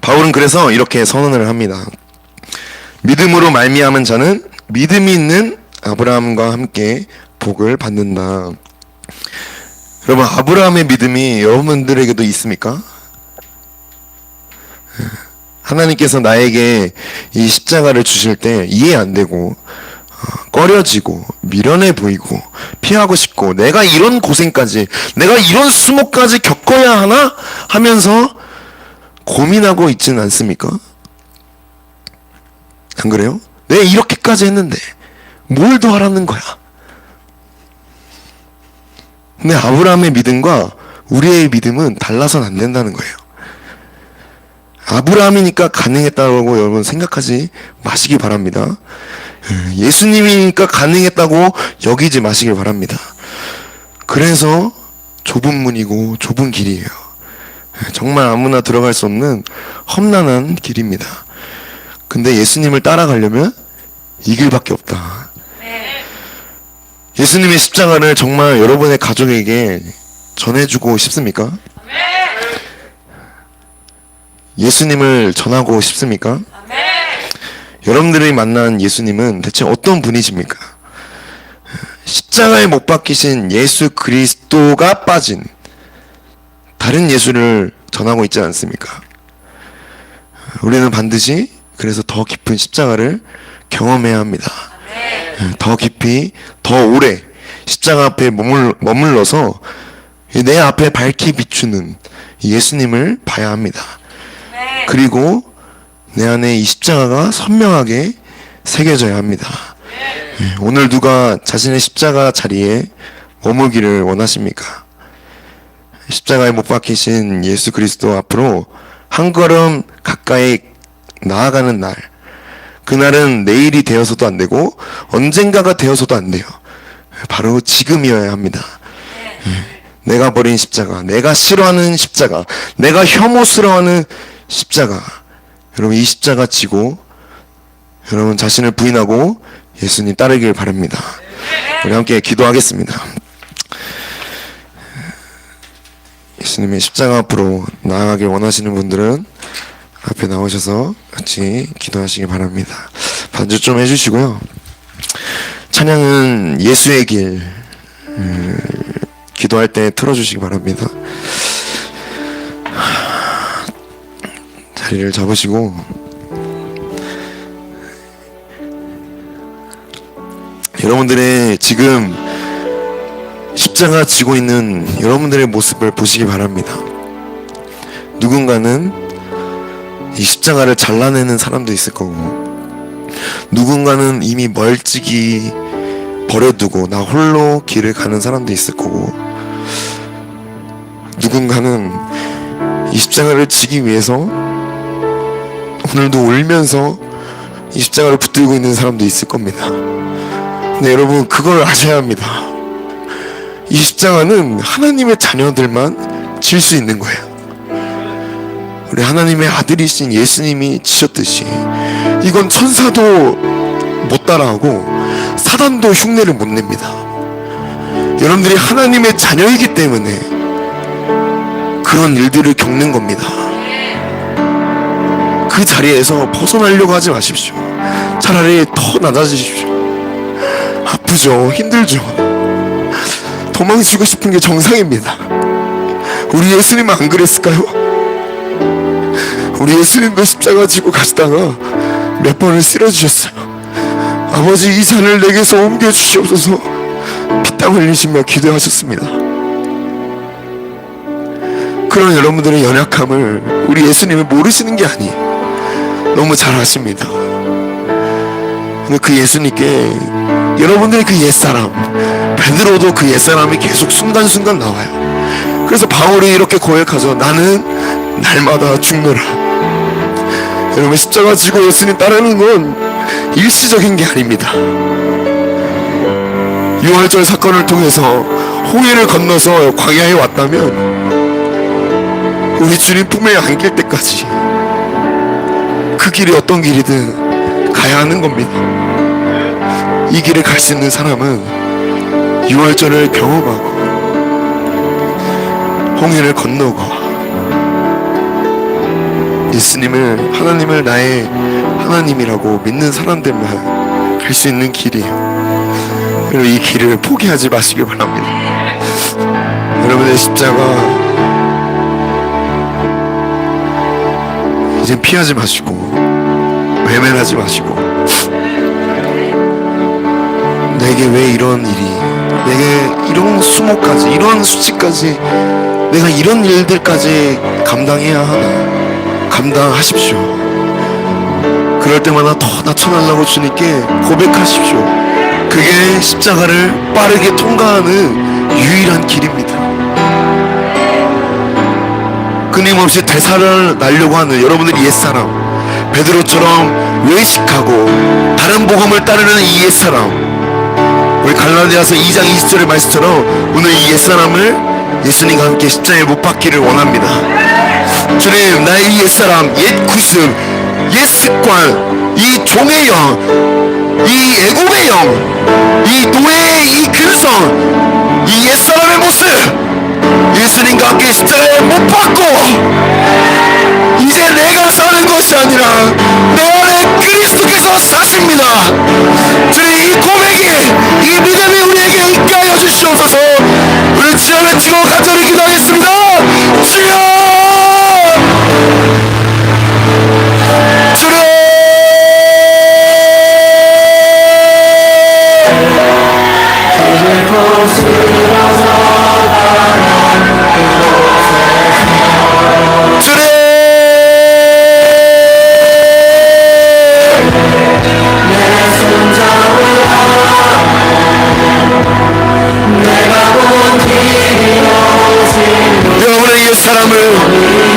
A: 바울은 그래서 이렇게 선언을 합니다. 믿음으로 말미암은 자는 믿음이 있는 아브라함과 함께 복을 받는다. 여러분, 아브라함의 믿음이 여러분들에게도 있습니까? 하나님께서 나에게 이 십자가를 주실 때 이해 안 되고 꺼려지고 미련해 보이고 피하고 싶고, 내가 이런 고생까지, 내가 이런 수모까지 겪어야 하나 하면서 고민하고 있지는 않습니까? 안 그래요? 내가 이렇게까지 했는데 뭘 더 하라는 거야? 근데 아브라함의 믿음과 우리의 믿음은 달라서는 안 된다는 거예요. 아브라함이니까 가능했다고 여러분 생각하지 마시기 바랍니다. 예수님이니까 가능했다고 여기지 마시길 바랍니다. 그래서 좁은 문이고 좁은 길이에요. 정말 아무나 들어갈 수 없는 험난한 길입니다. 근데 예수님을 따라가려면 이 길밖에 없다. 예수님의 십자가를 정말 여러분의 가족에게 전해주고 싶습니까? 예수님을 전하고 싶습니까? 여러분들이 만난 예수님은 대체 어떤 분이십니까? 십자가에 못 박히신 예수 그리스도가 빠진 다른 예수를 전하고 있지 않습니까? 우리는 반드시 그래서 더 깊은 십자가를 경험해야 합니다. 더 깊이, 더 오래 십자가 앞에 머물러서 내 앞에 밝히 비추는 예수님을 봐야 합니다. 그리고 내 안에 이 십자가가 선명하게 새겨져야 합니다. 오늘 누가 자신의 십자가 자리에 머물기를 원하십니까? 십자가에 못 박히신 예수 그리스도 앞으로 한 걸음 가까이 나아가는 날, 그날은 내일이 되어서도 안 되고 언젠가가 되어서도 안 돼요. 바로 지금이어야 합니다. 내가 버린 십자가, 내가 싫어하는 십자가, 내가 혐오스러워하는 십자가, 여러분 이 십자가 지고 여러분 자신을 부인하고 예수님 따르길 바랍니다. 우리 함께 기도하겠습니다. 예수님의 십자가 앞으로 나아가길 원하시는 분들은 앞에 나오셔서 같이 기도하시기 바랍니다. 반주 좀 해주시고요. 찬양은 예수의 길, 기도할 때 틀어주시기 바랍니다. 자리를 잡으시고 여러분들의 지금 십자가 지고 있는 여러분들의 모습을 보시기 바랍니다. 누군가는 이 십자가를 잘라내는 사람도 있을 거고, 누군가는 이미 멀찍이 버려두고 나 홀로 길을 가는 사람도 있을 거고, 누군가는 이 십자가를 지기 위해서 오늘도 울면서 이 십자가를 붙들고 있는 사람도 있을 겁니다. 근데 여러분 그걸 아셔야 합니다. 이 십자가는 하나님의 자녀들만 질 수 있는 거예요. 우리 하나님의 아들이신 예수님이 지셨듯이 이건 천사도 못 따라하고 사단도 흉내를 못 냅니다. 여러분들이 하나님의 자녀이기 때문에 그런 일들을 겪는 겁니다. 그 자리에서 벗어나려고 하지 마십시오. 차라리 더 낮아지십시오. 아프죠, 힘들죠, 도망치고 싶은 게 정상입니다. 우리 예수님은 안 그랬을까요? 우리 예수님도 십자가 지고 가시다가 몇 번을 쓰러지셨어요. 아버지 이 잔을 내게서 옮겨주시옵소서. 땀 흘리시며 기도하셨습니다. 그런 여러분들의 연약함을 우리 예수님을 모르시는 게 아니에요. 너무 잘 아십니다. 근데 그 예수님께 여러분들의 그 옛사람, 베드로도 그 옛사람이 계속 순간순간 나와요. 그래서 바울이 이렇게 고백하죠. 나는 날마다 죽노라. 여러분, 십자가 지고 예수님 따르는 건 일시적인 게 아닙니다. 유월절 사건을 통해서 홍해를 건너서 광야에 왔다면 우리 주님 품에 안길 때까지 그 길이 어떤 길이든 가야 하는 겁니다. 이 길을 갈 수 있는 사람은 유월절을 경험하고 홍해를 건너고 예수님을, 하나님을 나의 하나님이라고 믿는 사람들만 갈 수 있는 길이에요. 그리고 이 길을 포기하지 마시길 바랍니다. 여러분의 십자가 이제 피하지 마시고 외면하지 마시고, 내게 왜 이런 일이, 내게 이런 수모까지, 이런 수치까지, 내가 이런 일들까지 감당해야 하나, 감당하십시오. 그럴 때마다 더 낮춰달라고 주님께 고백하십시오. 그게 십자가를 빠르게 통과하는 유일한 길입니다. 끊임없이 대사를 날려고 하는 여러분들이 옛사람, 베드로처럼 외식하고 다른 복음을 따르는 이 옛사람, 우리 갈라디아서 2장 20절의 말씀처럼 오늘 이 옛사람을 예수님과 함께 십자가에 못 박기를 원합니다. 주님, 나의 이 옛사람, 옛 구습, 옛 습관, 이 종의 영, 이 애국의 영, 이 노예의 이 근성, 이 옛사람의 모습, 예수님과 함께 십자가에 못 박고 이제 내가 사는 것이 아니라 내 안에 그리스도께서 사십니다. 주님, 이 고백이, 이 믿음이 우리에게 있게 하여 주시옵소서. 우리 주여 외치고 간절히 기도하겠습니다. 주여! 주여!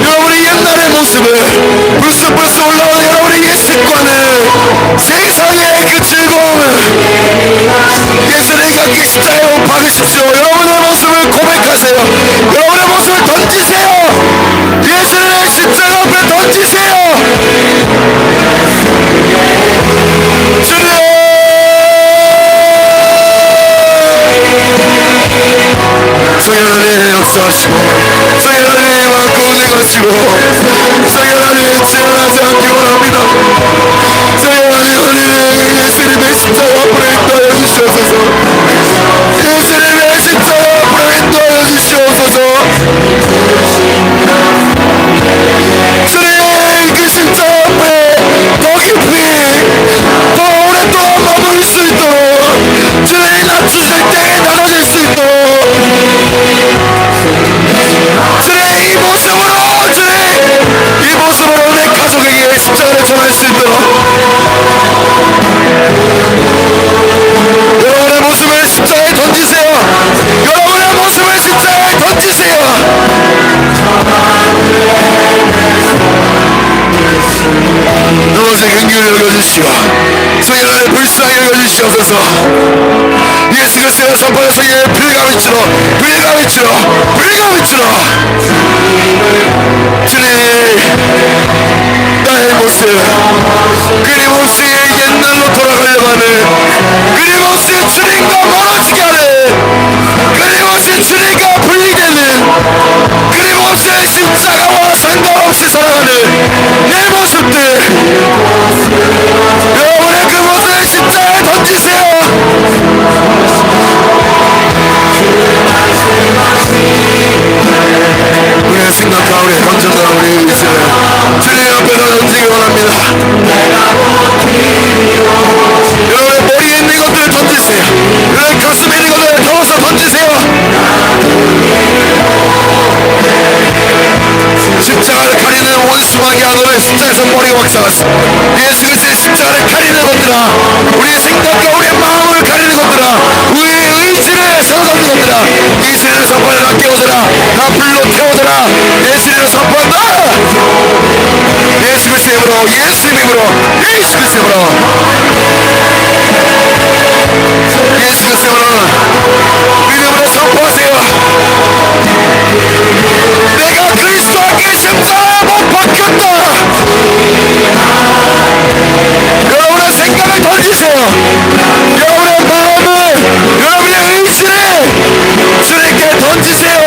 A: 여러분의 옛날의 모습을, 불쑥불쑥 올라오는 여러분의 옛 습관을, 세상의 그 즐거움을 예수님과 함께 십자가에 못 박으십시오. 여러분의 모습을 고백하세요. 여러분의 모습을 던지세요. 예수님의 십자가 앞에 던지세요. 주님, 성령 하나님 역사하시고, 성령 하나님 마음껏 운행하시고, 성령 하나님 지원하지 않기 원합니다. 성령 하나님, 예수님의 십자가 앞으로 인도하여 주시옵소서. 예수님의 십자가 앞으로 인도하여 주시옵소서. 주님, 그 십자가 앞에 더 깊이, 더 오랫동안 머무를 수 있도록, 주님 낮추실 때 나눠질 수 있도록, 주님 이 모습으로, 주님 이 모습으로 내 가족에게 십자가를 전할 수 있도록 여러분의 모습을 십자가에 던지세요. 여러분의 모습을 십자가에 던지세요. 너무서 긍휼히 여겨주시고 성령 안에 불쌍히 여겨주시옵소서. 예수 그리스도의 선포의 성령의 불과 빛으로, 불과 빛으로, 불과 빛으로, 주님 나의 모습, 끊임없이 옛날로 돌아가려고 하는, 끊임없이 주님과 멀어지게 하는, 끊임없이 주님과 분리되는, 끊임없이 십자가와 상관없이 살아가는 내 모습들, 여러분의 그 모습을 십자가에 던지세요. 우리의 생각과 우리의 감정과 우리의 의지를 주님 앞에 던지기 원합니다.
C: 것들아, 우리의 생각과 우리의 마음을 가리는 것들아, 우리의 의지를 사로잡는 것들아, 예수님을 선포하라. 깨워져라. 다 불로 태워져라. 예수님을 선포한다. 예수 그리스도의 이름으로, 예수 이름으로, 예수 그리스도의 이름으로, 예수 그리스도의 이름으로 믿음으로 선포하세요. 내가 그리스도와 함께 십자가에 못 박혔다. 여러분의 생각을 던지세요. 여러분의 마음을, 여러분의 의지를 주님께 던지세요.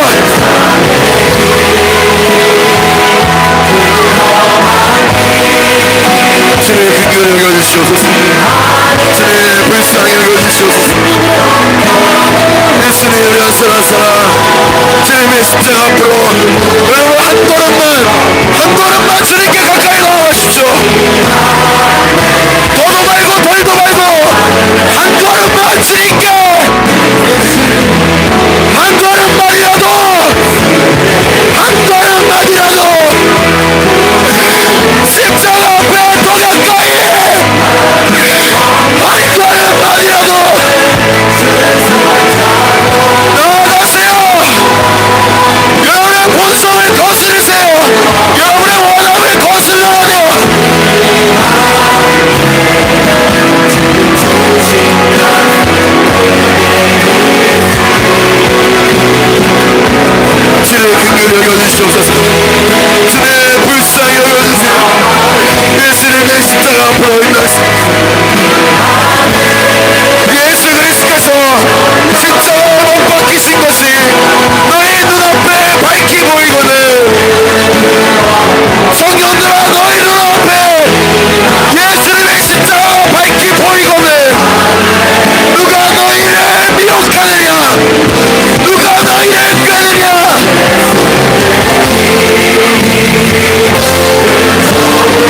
C: 주님의 긍휼을 여겨주시옵소서. 주님의 불쌍히 여겨주시옵소서. 예수님을 위한 사랑, 주님의 십자가 앞으로 여러분 한 걸음만 주님께 가까이 나아가십시오. 더도 말고 덜도 말고 한 걸음만 주님께, 한 걸음만이라도, 한 걸음만이라도 십자가 앞에 더 가까이, 한 걸음만이라도 나아가세요. 여러분의 본성을 거스르세요. 여러분의 원함을 거스르라고. 주의 긍휼을 여겨주시옵소서. 주의 불쌍히 여겨주세요. 예수님의 십자가 앞으로 인도하시옵소서. 예수 그리스도께서 십자가에 못 박히신 것이 너희 눈앞에 밝히 보이거든. 성경들아, 너희 눈앞에 예수님의 십자가가 밝히 보이거든. 누가 너희를 미혹하느냐, 누가 너희를 꾀느냐.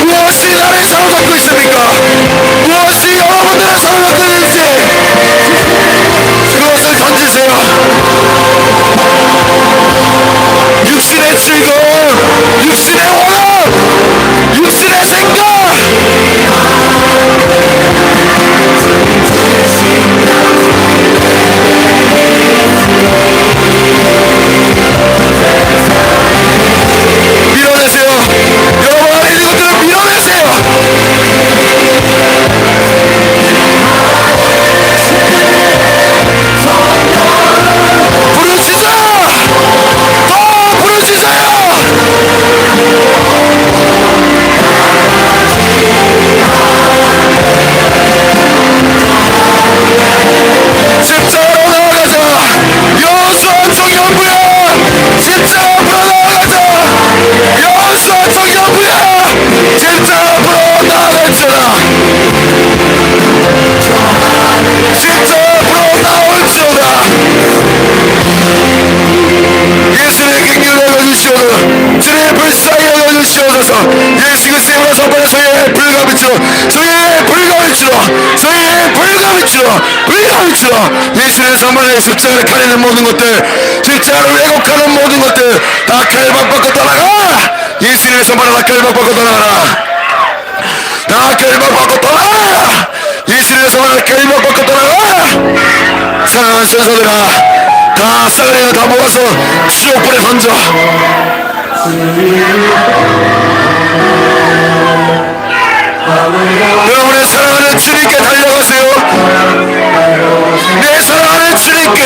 C: 무엇이 나를 사로잡고 있습니까? 무엇이 여러분들을 사로잡고 있는지 그것을 던지세요. 육신의 즐거움, 육신의 원함, 육신의 생각, 밀어내세요. 여러분 안에 있는 것들을 밀어내세요. 부르짖어! 더 부르짖어요! 십자가로 나아가자. 여호수아 청년부야, 십자가 앞으로 나아가자. 여호수아 청년부야, 십자가 앞으로 나아갈지어다. 십자가 앞으로 나올지어다. 예수의 긍휼을 여겨주시옵소서. 주의 불쌍히 여겨주시옵소서. 예수 그리스도의 이름으로 선포하는 소의 불가비치로, 소의 불가비치로, 소의 불가비치로, 불가비치로. 예수의 선포하는 십자가를 가리는 모든 것들, 십자가를 왜곡하는 모든 것들 다 칼박 벗고 떠나가. 예수의 선포하는 다 칼박 벗고 떠나가라. 다 칼박 벗고 떠나가. 예수의 선포하는 칼박 벗고 떠나가. 사랑하는 선사들아, 다 쌍을 다 모아서 지옥불에 던져. 여러분의 사랑하는 주님께 달려가세요. 내 사랑하는 주님께.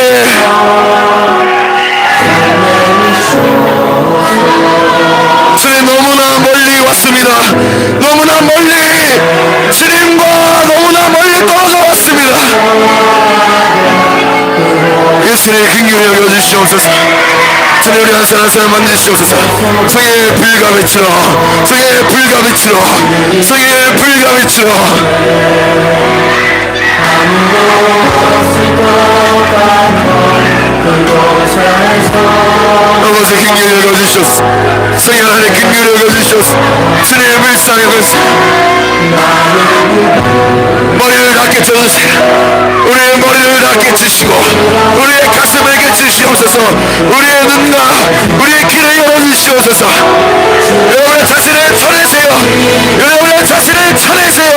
C: 주님 너무나 멀리 왔습니다. 너무나 멀리 주님과 너무나 멀리 떨어져 왔습니다. 예수님의 긍휼을 여겨주시옵소서. 주님 우리 한 사람 한 사람 만드시옵소서. 성의 불가비치로, 성의 불가비치로, 성의 불가비치로. 그것을 긍휼을 여겨주시옵소서. 성의 하나님 긍휼을 여겨주시옵소서. 주님의 불쌍히 여겨주시옵소서. 머리를 다 깨쳐주세요. 우리의 머리를 다 깨치시고 우리의 가슴을 깨치시옵소서. 우리의 눈과 우리의 귀를 열어주시옵소서. 여러분의 자신을 쳐내세요. 여러분의 자신을 쳐내세요.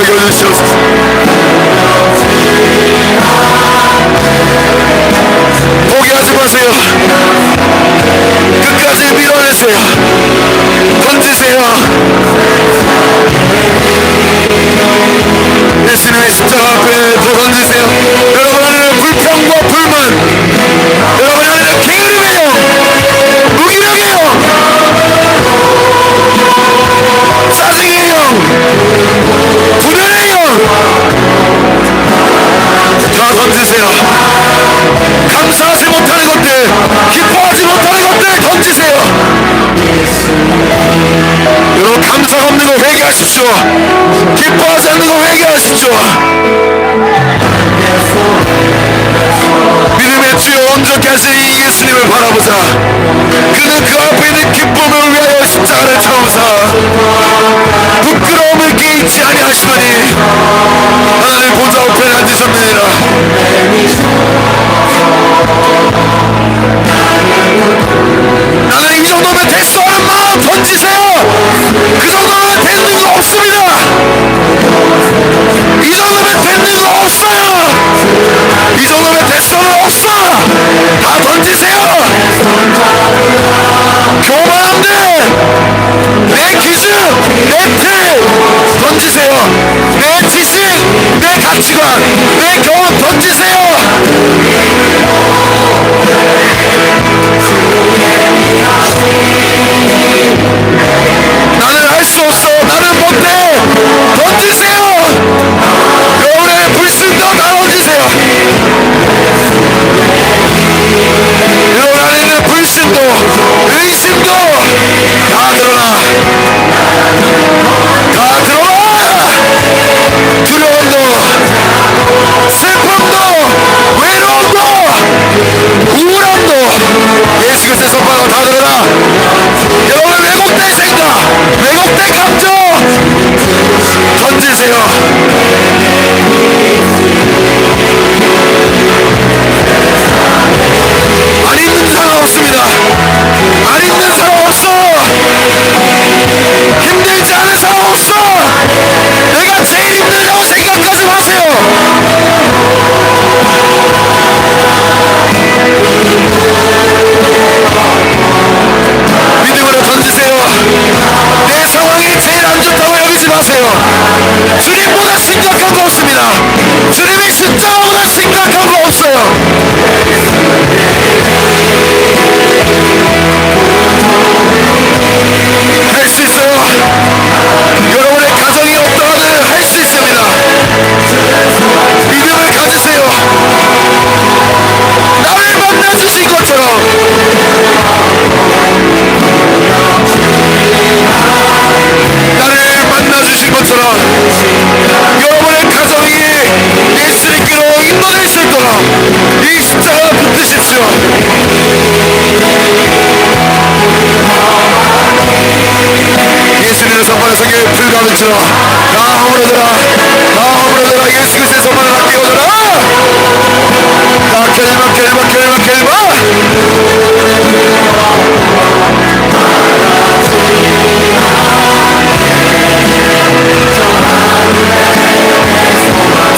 C: 여겨주시옵소서. 포기하지 마세요. 끝까지 밀어내세요. 던지세요. 예수님의 십자가 앞에 더 던지세요. 여러분 안에는 불평과 불만, 여러분 안에는 게으름의 영, 무기력의 영, 짜증의 영, 분열의 영, 다 던지세요. 감사하지 못하는 것들, 기뻐하지 못하는 것들 던지세요. 여러분 감사가 없는 거 회개하십시오. 기뻐하지 않는 거 회개하십시오. 믿음의 주여 언제까지 이 예수님을 바라보자. 그는 그 앞에 있는 기쁨을 위하여 십자가를 참으사 부끄러움을 깨닫지 아니하시더니 하나님 보좌 우편에 앉으셨느니라. 나는 이 정도면 됐어 하는 마음 던지세요. 그 정도면 되는 거 없습니다. 이 정도면 되는 거 없어요. 이 정도면 됐어는 없어. 다 던지세요. 교만한데 내 기준, 내 틀 던지세요. 내 지식, 내 가치관, 내 경험 던지세요. 나는 할 수 없어. 나는 못해. 던지세요. 여러분의 불신도 다 던지세요. 여러분 안에 있는 불신도, 의심도 다 드러나. 다 드러나. 두려움도, 슬픔도, 외로움도, 우울함도 예수 그리스도의 손바닥으로 다 드러나. 여러분 왜곡된 생각, 왜곡된 감정 던지세요. 안 있는 사람 없습니다. 안 있는 사람 없어. 힘들지 않은 사람 없어. 내가 제일 힘들다고 생각하지 마세요. 믿음으로 던지세요. 내 상황이 제일 안 좋다고 여기지 마세요. 주님보다 심각한 거 없습니다. 주님의 십자가보다 심각한 거 없어요. 할 수 있어요. 여러분의 가정이 어떠하든 할 수 있습니다. 믿음을 가지세요. 나를 만나주신 것처럼 나를 만나주신 것처럼 여러분의 가정이 예수님께로 인도될 수 있도록 이 십자가 붙드십시오. 예수님의 손발을 성경에 불가면처럼 다 허물어져라. 다 허물어져라. 예수 그리스도의 손발을 다 띄워져라. 다 결박 결박 결박 결박.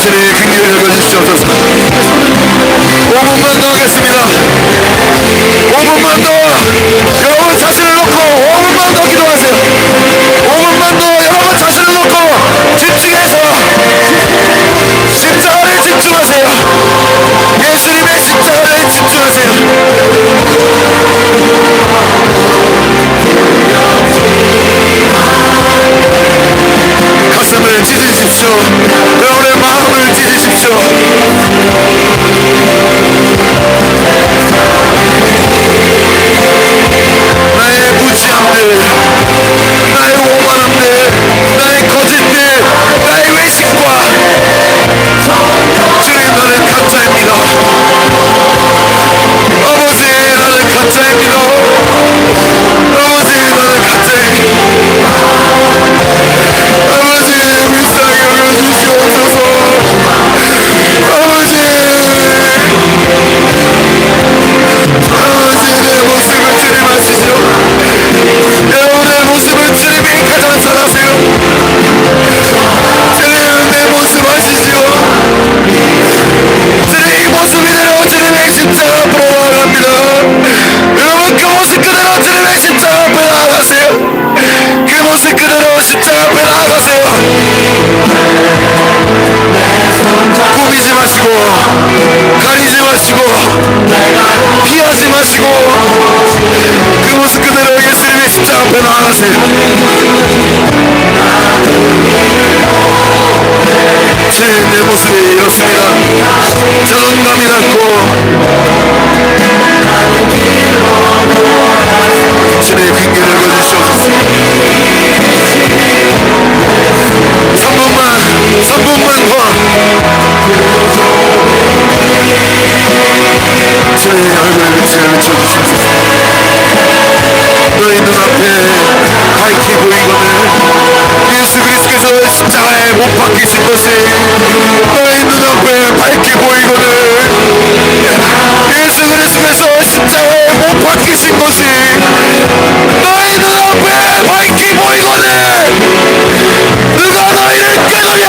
C: 주님의 긍휼을 여겨주시옵소서. 5분만 더 하겠습니다. 5분만 더. 여러분 자신을 놓고 5분만 더 기도하세요. 5분만 더 여러분 자신을 놓고 집중해서 기도하세요. 주님, 내 모습이 이렇습니다. 자존감이 낮고 주님 핑계를 거주시옵소서. 3분만 더 주님 얼굴에 빛을 비춰주시옵소서. 너희 눈앞에 밝히 보이거늘 예수 그리스도께서 십자가에 못 박히신 것이 너희 눈앞에 밝히 보이거늘 예수 그리스도께서 십자가에 못 박히신 것이 너희 눈앞에 밝히 보이거늘 누가 너희를 깨느냐.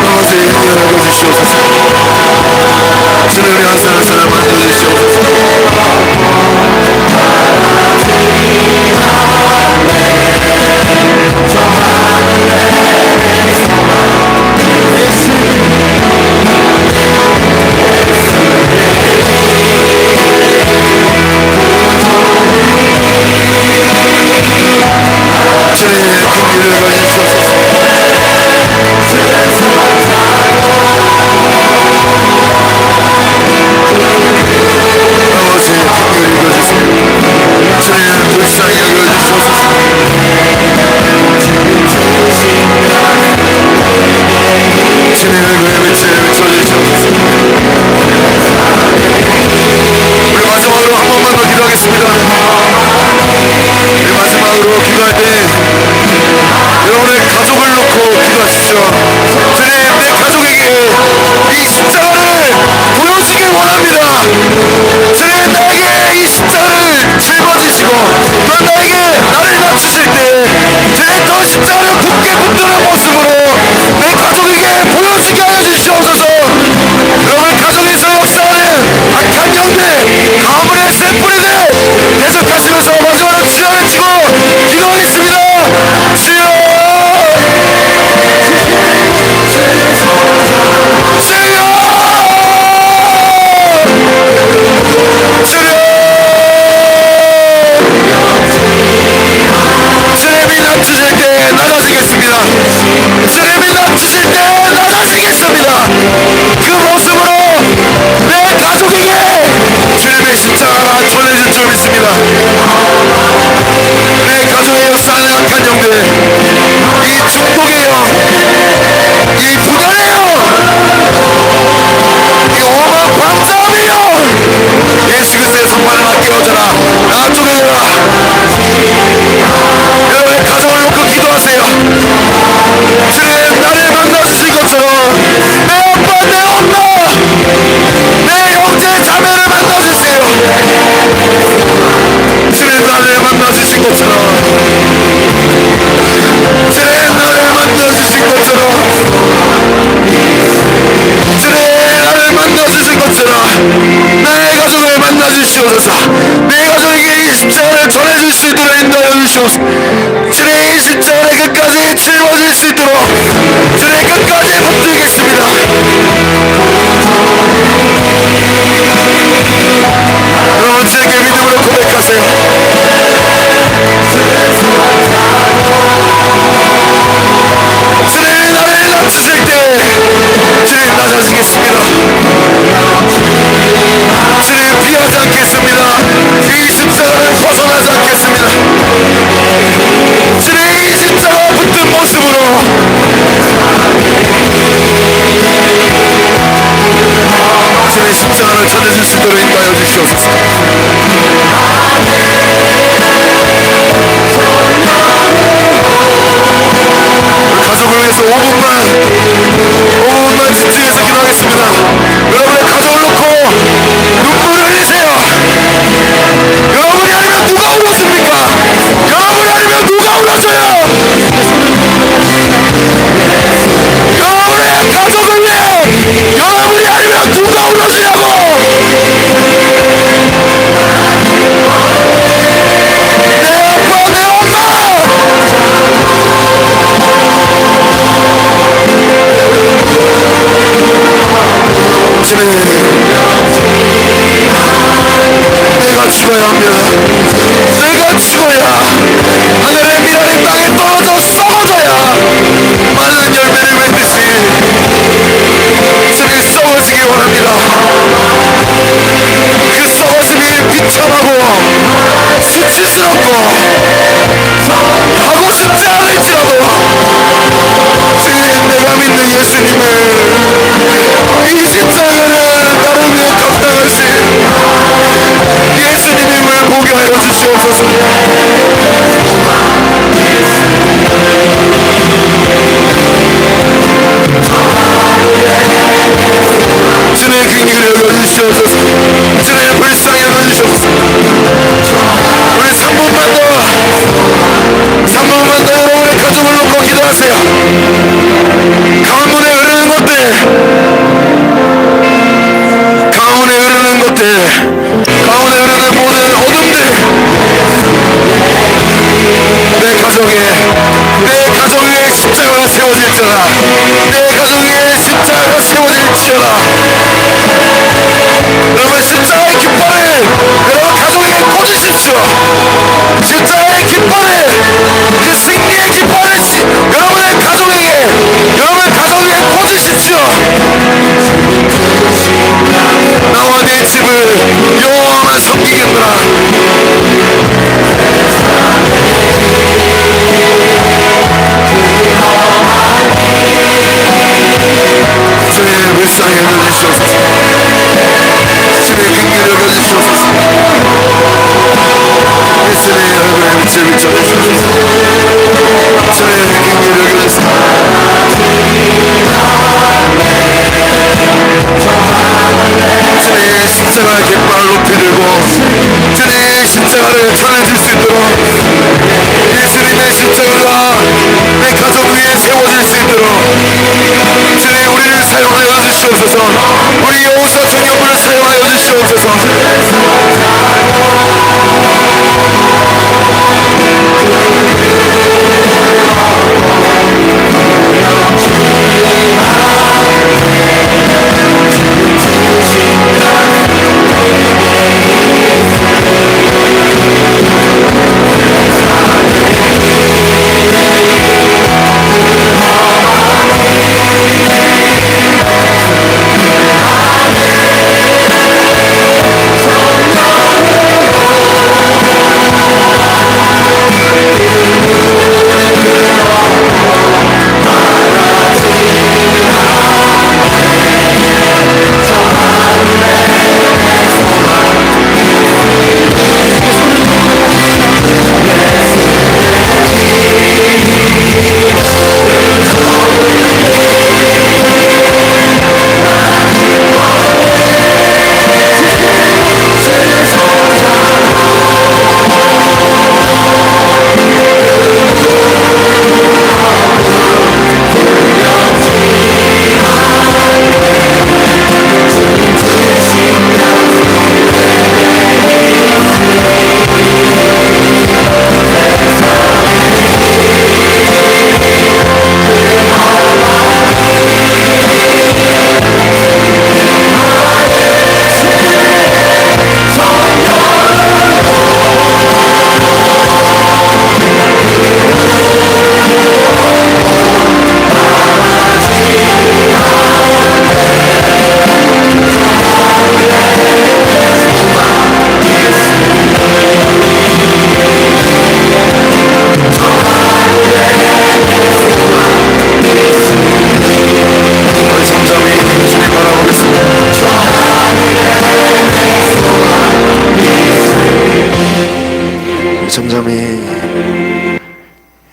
C: 아버지 열어주시옵소서. 주님 우리 한 사람 한 사람 만들어주시옵소서. 주님 긍휼을 가지시옵소서. 아버지 긍휼히 여겨주세요. 주님 불쌍히 여겨주시옵소서. 주님 얼굴에 빛을 비춰주시옵소서. 우리 마지막으로 한 번만 더 기도하겠습니다. 우리 마지막으로 기도할 때 여러분의 가족을 놓고 기도하십시오. 주님 내 가족에게 이 십자가를 보여주길 원합니다. 주님 나에게 이 십자가를 짊어지시고 또 나에게 나를 낮추실 때 주님 저 십자가를 굳게 붙드는 모습으로 내 가족에게 보여주게 하여 주시옵소서. 여러분 가정에서 역사하는 악한 영들 가문의 쇠뿌리들 대적하시면서 마지막으로 주여 외치고 기도하겠습니다. 주여 주님이 낮추실 때 낮아지겠습니다. 주님이 낮추실 때 낮아지겠습니다. 그 모습으로 내 가족에게 주님의 십자가가 전해질 줄 믿습니다. 내 가족의 역사하는 악한 영들 이 중독의 영, 이 부단의 영, 이 오만 방자함의 영 예수 그리스도의 손발을 깨어져라. 나 쪼개져라. 여러분의 가정을 놓고 기도하세요. 주님 나를 만나주신 것처럼 내 아빠 내 엄마 내 형제 자매를 만나주세요. 주님 나를 만나주신 것처럼 주님 나를 만나주신 것처럼 주님 나를 만나주신 것처럼 나의 가족을 만나주시옵소서. 내 가족에게 이 십자가를 전해줄 수 있도록 인도하여 주시옵소서. 주님 이 십자가를 끝까지 짊어질 수 있도록 주님 끝까지 붙들겠습니다. 여러분 주님께 믿음으로 고백하세요. 주님 나를 낮추실 때 주님 낮아지겠습니다. 주님 피하지 않겠습니다. 이 십자가를 벗어나지 않겠습니다. 주님 이 십자가 붙든 모습으로 주님 십자가를 전해줄 수 있도록 인도하여 주시옵소서. 가족을 위해서 5분만 집중해서 기도하겠습니다. 여러분의 가족을 놓고 눈물을 흘리세요. 여러분이 아니면 누가 울었습니까? 여러분이 아니면 누가 울었어요? 여러분의 가족을 위해 여러분이 아니면 누가 울어주냐고! 내가 죽어야 합니다. 내가 죽어야 하늘의 미랄이 땅에 떨어져 썩어져야 많은 열매를 맺듯이 주님 썩어지기 원합니다. 그 썩어짐이 비참하고 수치스럽고 하고 싶지 않을지라도 주님 내가 믿는 예수님을 이 십자가를 나를 위해 감당하신 예수님을 보게 하여 주시옵소서. 주님의 긍휼을 여겨주시옵소서. 주님의 불쌍히 여겨주시옵소서. 우리 3분만 더 여러분의 가족을 놓고 기도하세요. 강문에 흐르는 것들, 강문에 흐르는 것들, 강문에 흐르는 모든 어둠들, 내 가정 위에 십자가가 세워질지어다. 내 가정 위에 십자가가 세워질지어다. 여러분 십자가의 깃발을 여러분 가정에게 꽂으십시오. 십자가의 깃발을, 그 승리의 깃발을 여러분의 가정에게, 여러분의 가정 위에 꽂으십시오. 나와 내 집을 여호와만 섬기겠노라. 주님 불쌍히 여겨주시옵소서. 주님 긍휼히 여겨주시옵소서. 예수님의 얼굴에 빛을 비춰주시옵소서. 주님 긍휼히 여겨주시옵소서. 주님 십자가의 깃발을 높이 들고 주님 십자가를 전해줄 수 있도록, 예수님의 십자가가 내 가족 위에 세워질 수 있도록 주님 우리를 사용하여 주시옵소서. 우리 여호사 청년부를 사용하여 주시옵소서.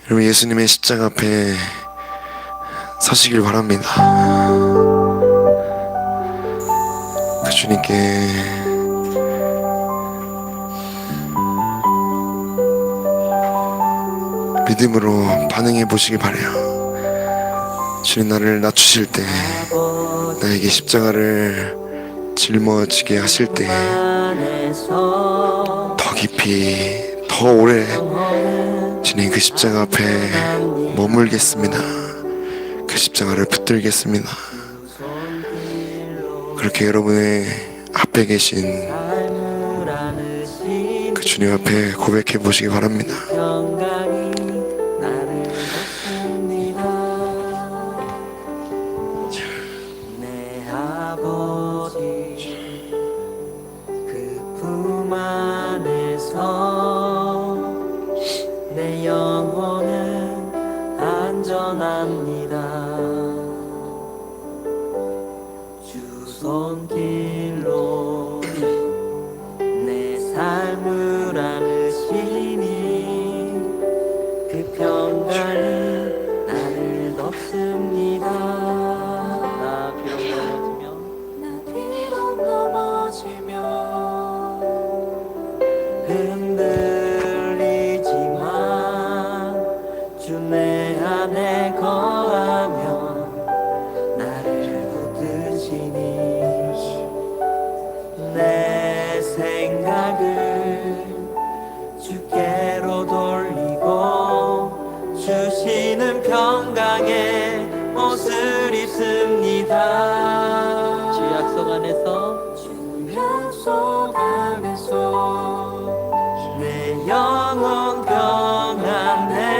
C: 여러분 예수님의 십자가 앞에 서시길 바랍니다. 그 주님께 믿음으로 반응해 보시기 바래요. 주님 나를 낮추실 때, 나에게 십자가를 짊어지게 하실 때 더 깊이 더 오래 주님 그 십자가 앞에 머물겠습니다. 그 십자가를 붙들겠습니다.
A: 그렇게 여러분의 앞에 계신 그 주님 앞에 고백해 보시기 바랍니다.
D: 평강이 나를 덮습니다. 내 아버지 그 품 안에서 내 영혼은 안전합니다. 주 손길로 내 삶을 안으시니 그 평강이 나를 덮습니다. 나 비록 넘어지면 흔들리지만 주 내 안에 거하면 나를 붙드시니 내 생각을 주께로 돌리고 주시는 평강의 옷을 입습니다. 주 약속 안에서 주 약속 안에서 내 영혼 평안해.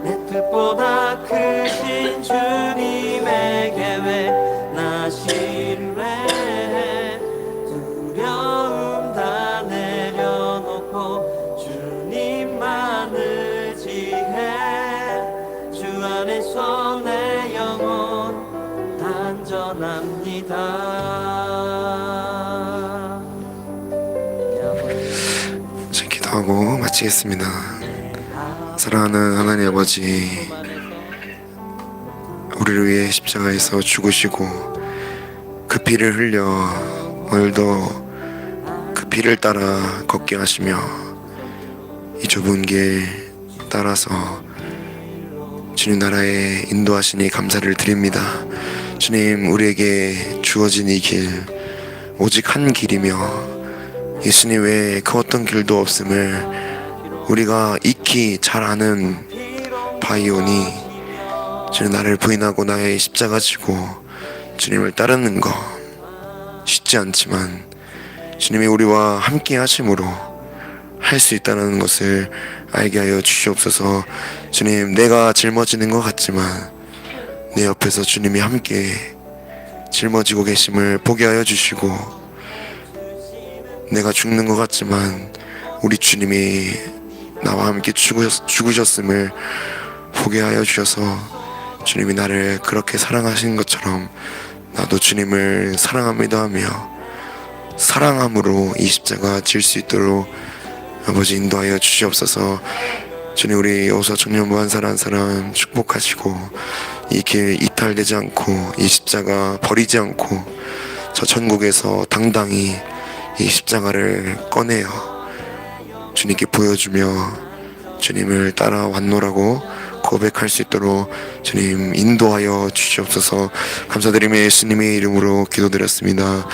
D: 내 뜻보다 크신 주님의 계획 나 신뢰해. 두려움 다 내려놓고 주님만 의지해. 주 안에서 내 영혼 안전합니다.
A: 자, 기도하고 마치겠습니다. 사랑하는 하나님 아버지, 우리를 위해 십자가에서 죽으시고 그 피를 흘려 오늘도 그 피를 따라 걷게 하시며 이 좁은 길 따라서 주님 나라에 인도하시니 감사를 드립니다. 주님, 우리에게 주어진 이 길 오직 한 길이며 예수님 외에 그 어떤 길도 없음을 우리가 익히 잘 아는 바이오니 주님, 나를 부인하고 나의 십자가 지고 주님을 따르는 것 쉽지 않지만 주님이 우리와 함께 하심으로 할 수 있다는 것을 알게 하여 주시옵소서. 주님, 내가 짊어지는 것 같지만 내 옆에서 주님이 함께 짊어지고 계심을 보게 하여 주시고, 내가 죽는 것 같지만 우리 주님이 나와 함께 죽으셨음을 보게 하여 주셔서 주님이 나를 그렇게 사랑하신 것처럼 나도 주님을 사랑합니다 하며 사랑함으로 이 십자가 질 수 있도록 아버지 인도하여 주시옵소서. 주님, 우리 여호수아 청년부 한 사람 한 사람 축복하시고 이 길 이탈되지 않고 이 십자가 버리지 않고 저 천국에서 당당히 이 십자가를 꺼내어 주님께 보여주며 주님을 따라왔노라고 고백할 수 있도록 주님 인도하여 주시옵소서. 감사드리며 예수님의 이름으로 기도드렸습니다.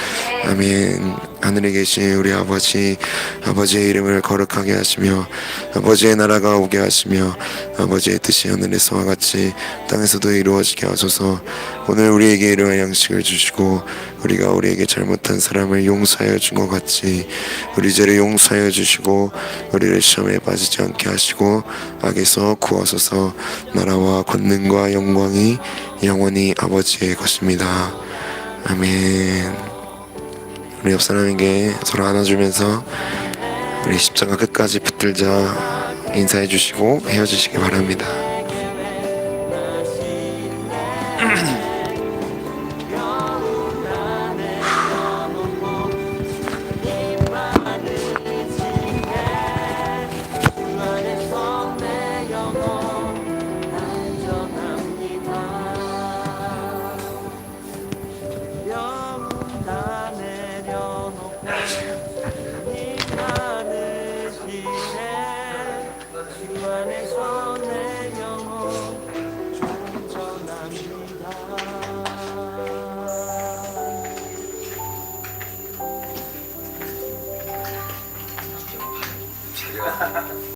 A: 아멘. 하늘에 계신 우리 아버지, 아버지의 이름을 거룩하게 하시며 아버지의 나라가 오게 하시며 아버지의 뜻이 하늘에서와 같이 땅에서도 이루어지게 하소서. 오늘 우리에게 일용할 양식을 주시고 우리가 우리에게 잘못한 사람을 용서하여 준 것 같이 우리 죄를 용서하여 주시고 우리를 시험에 빠지지 않게 하시고 악에서 구하소서. 나라와 권능과 영광이 영원히 아버지의 것입니다. 아멘. 우리 옆 사람에게 서로 안아주면서 우리 십자가 끝까지 붙들자 인사해 주시고 헤어지시기 바랍니다.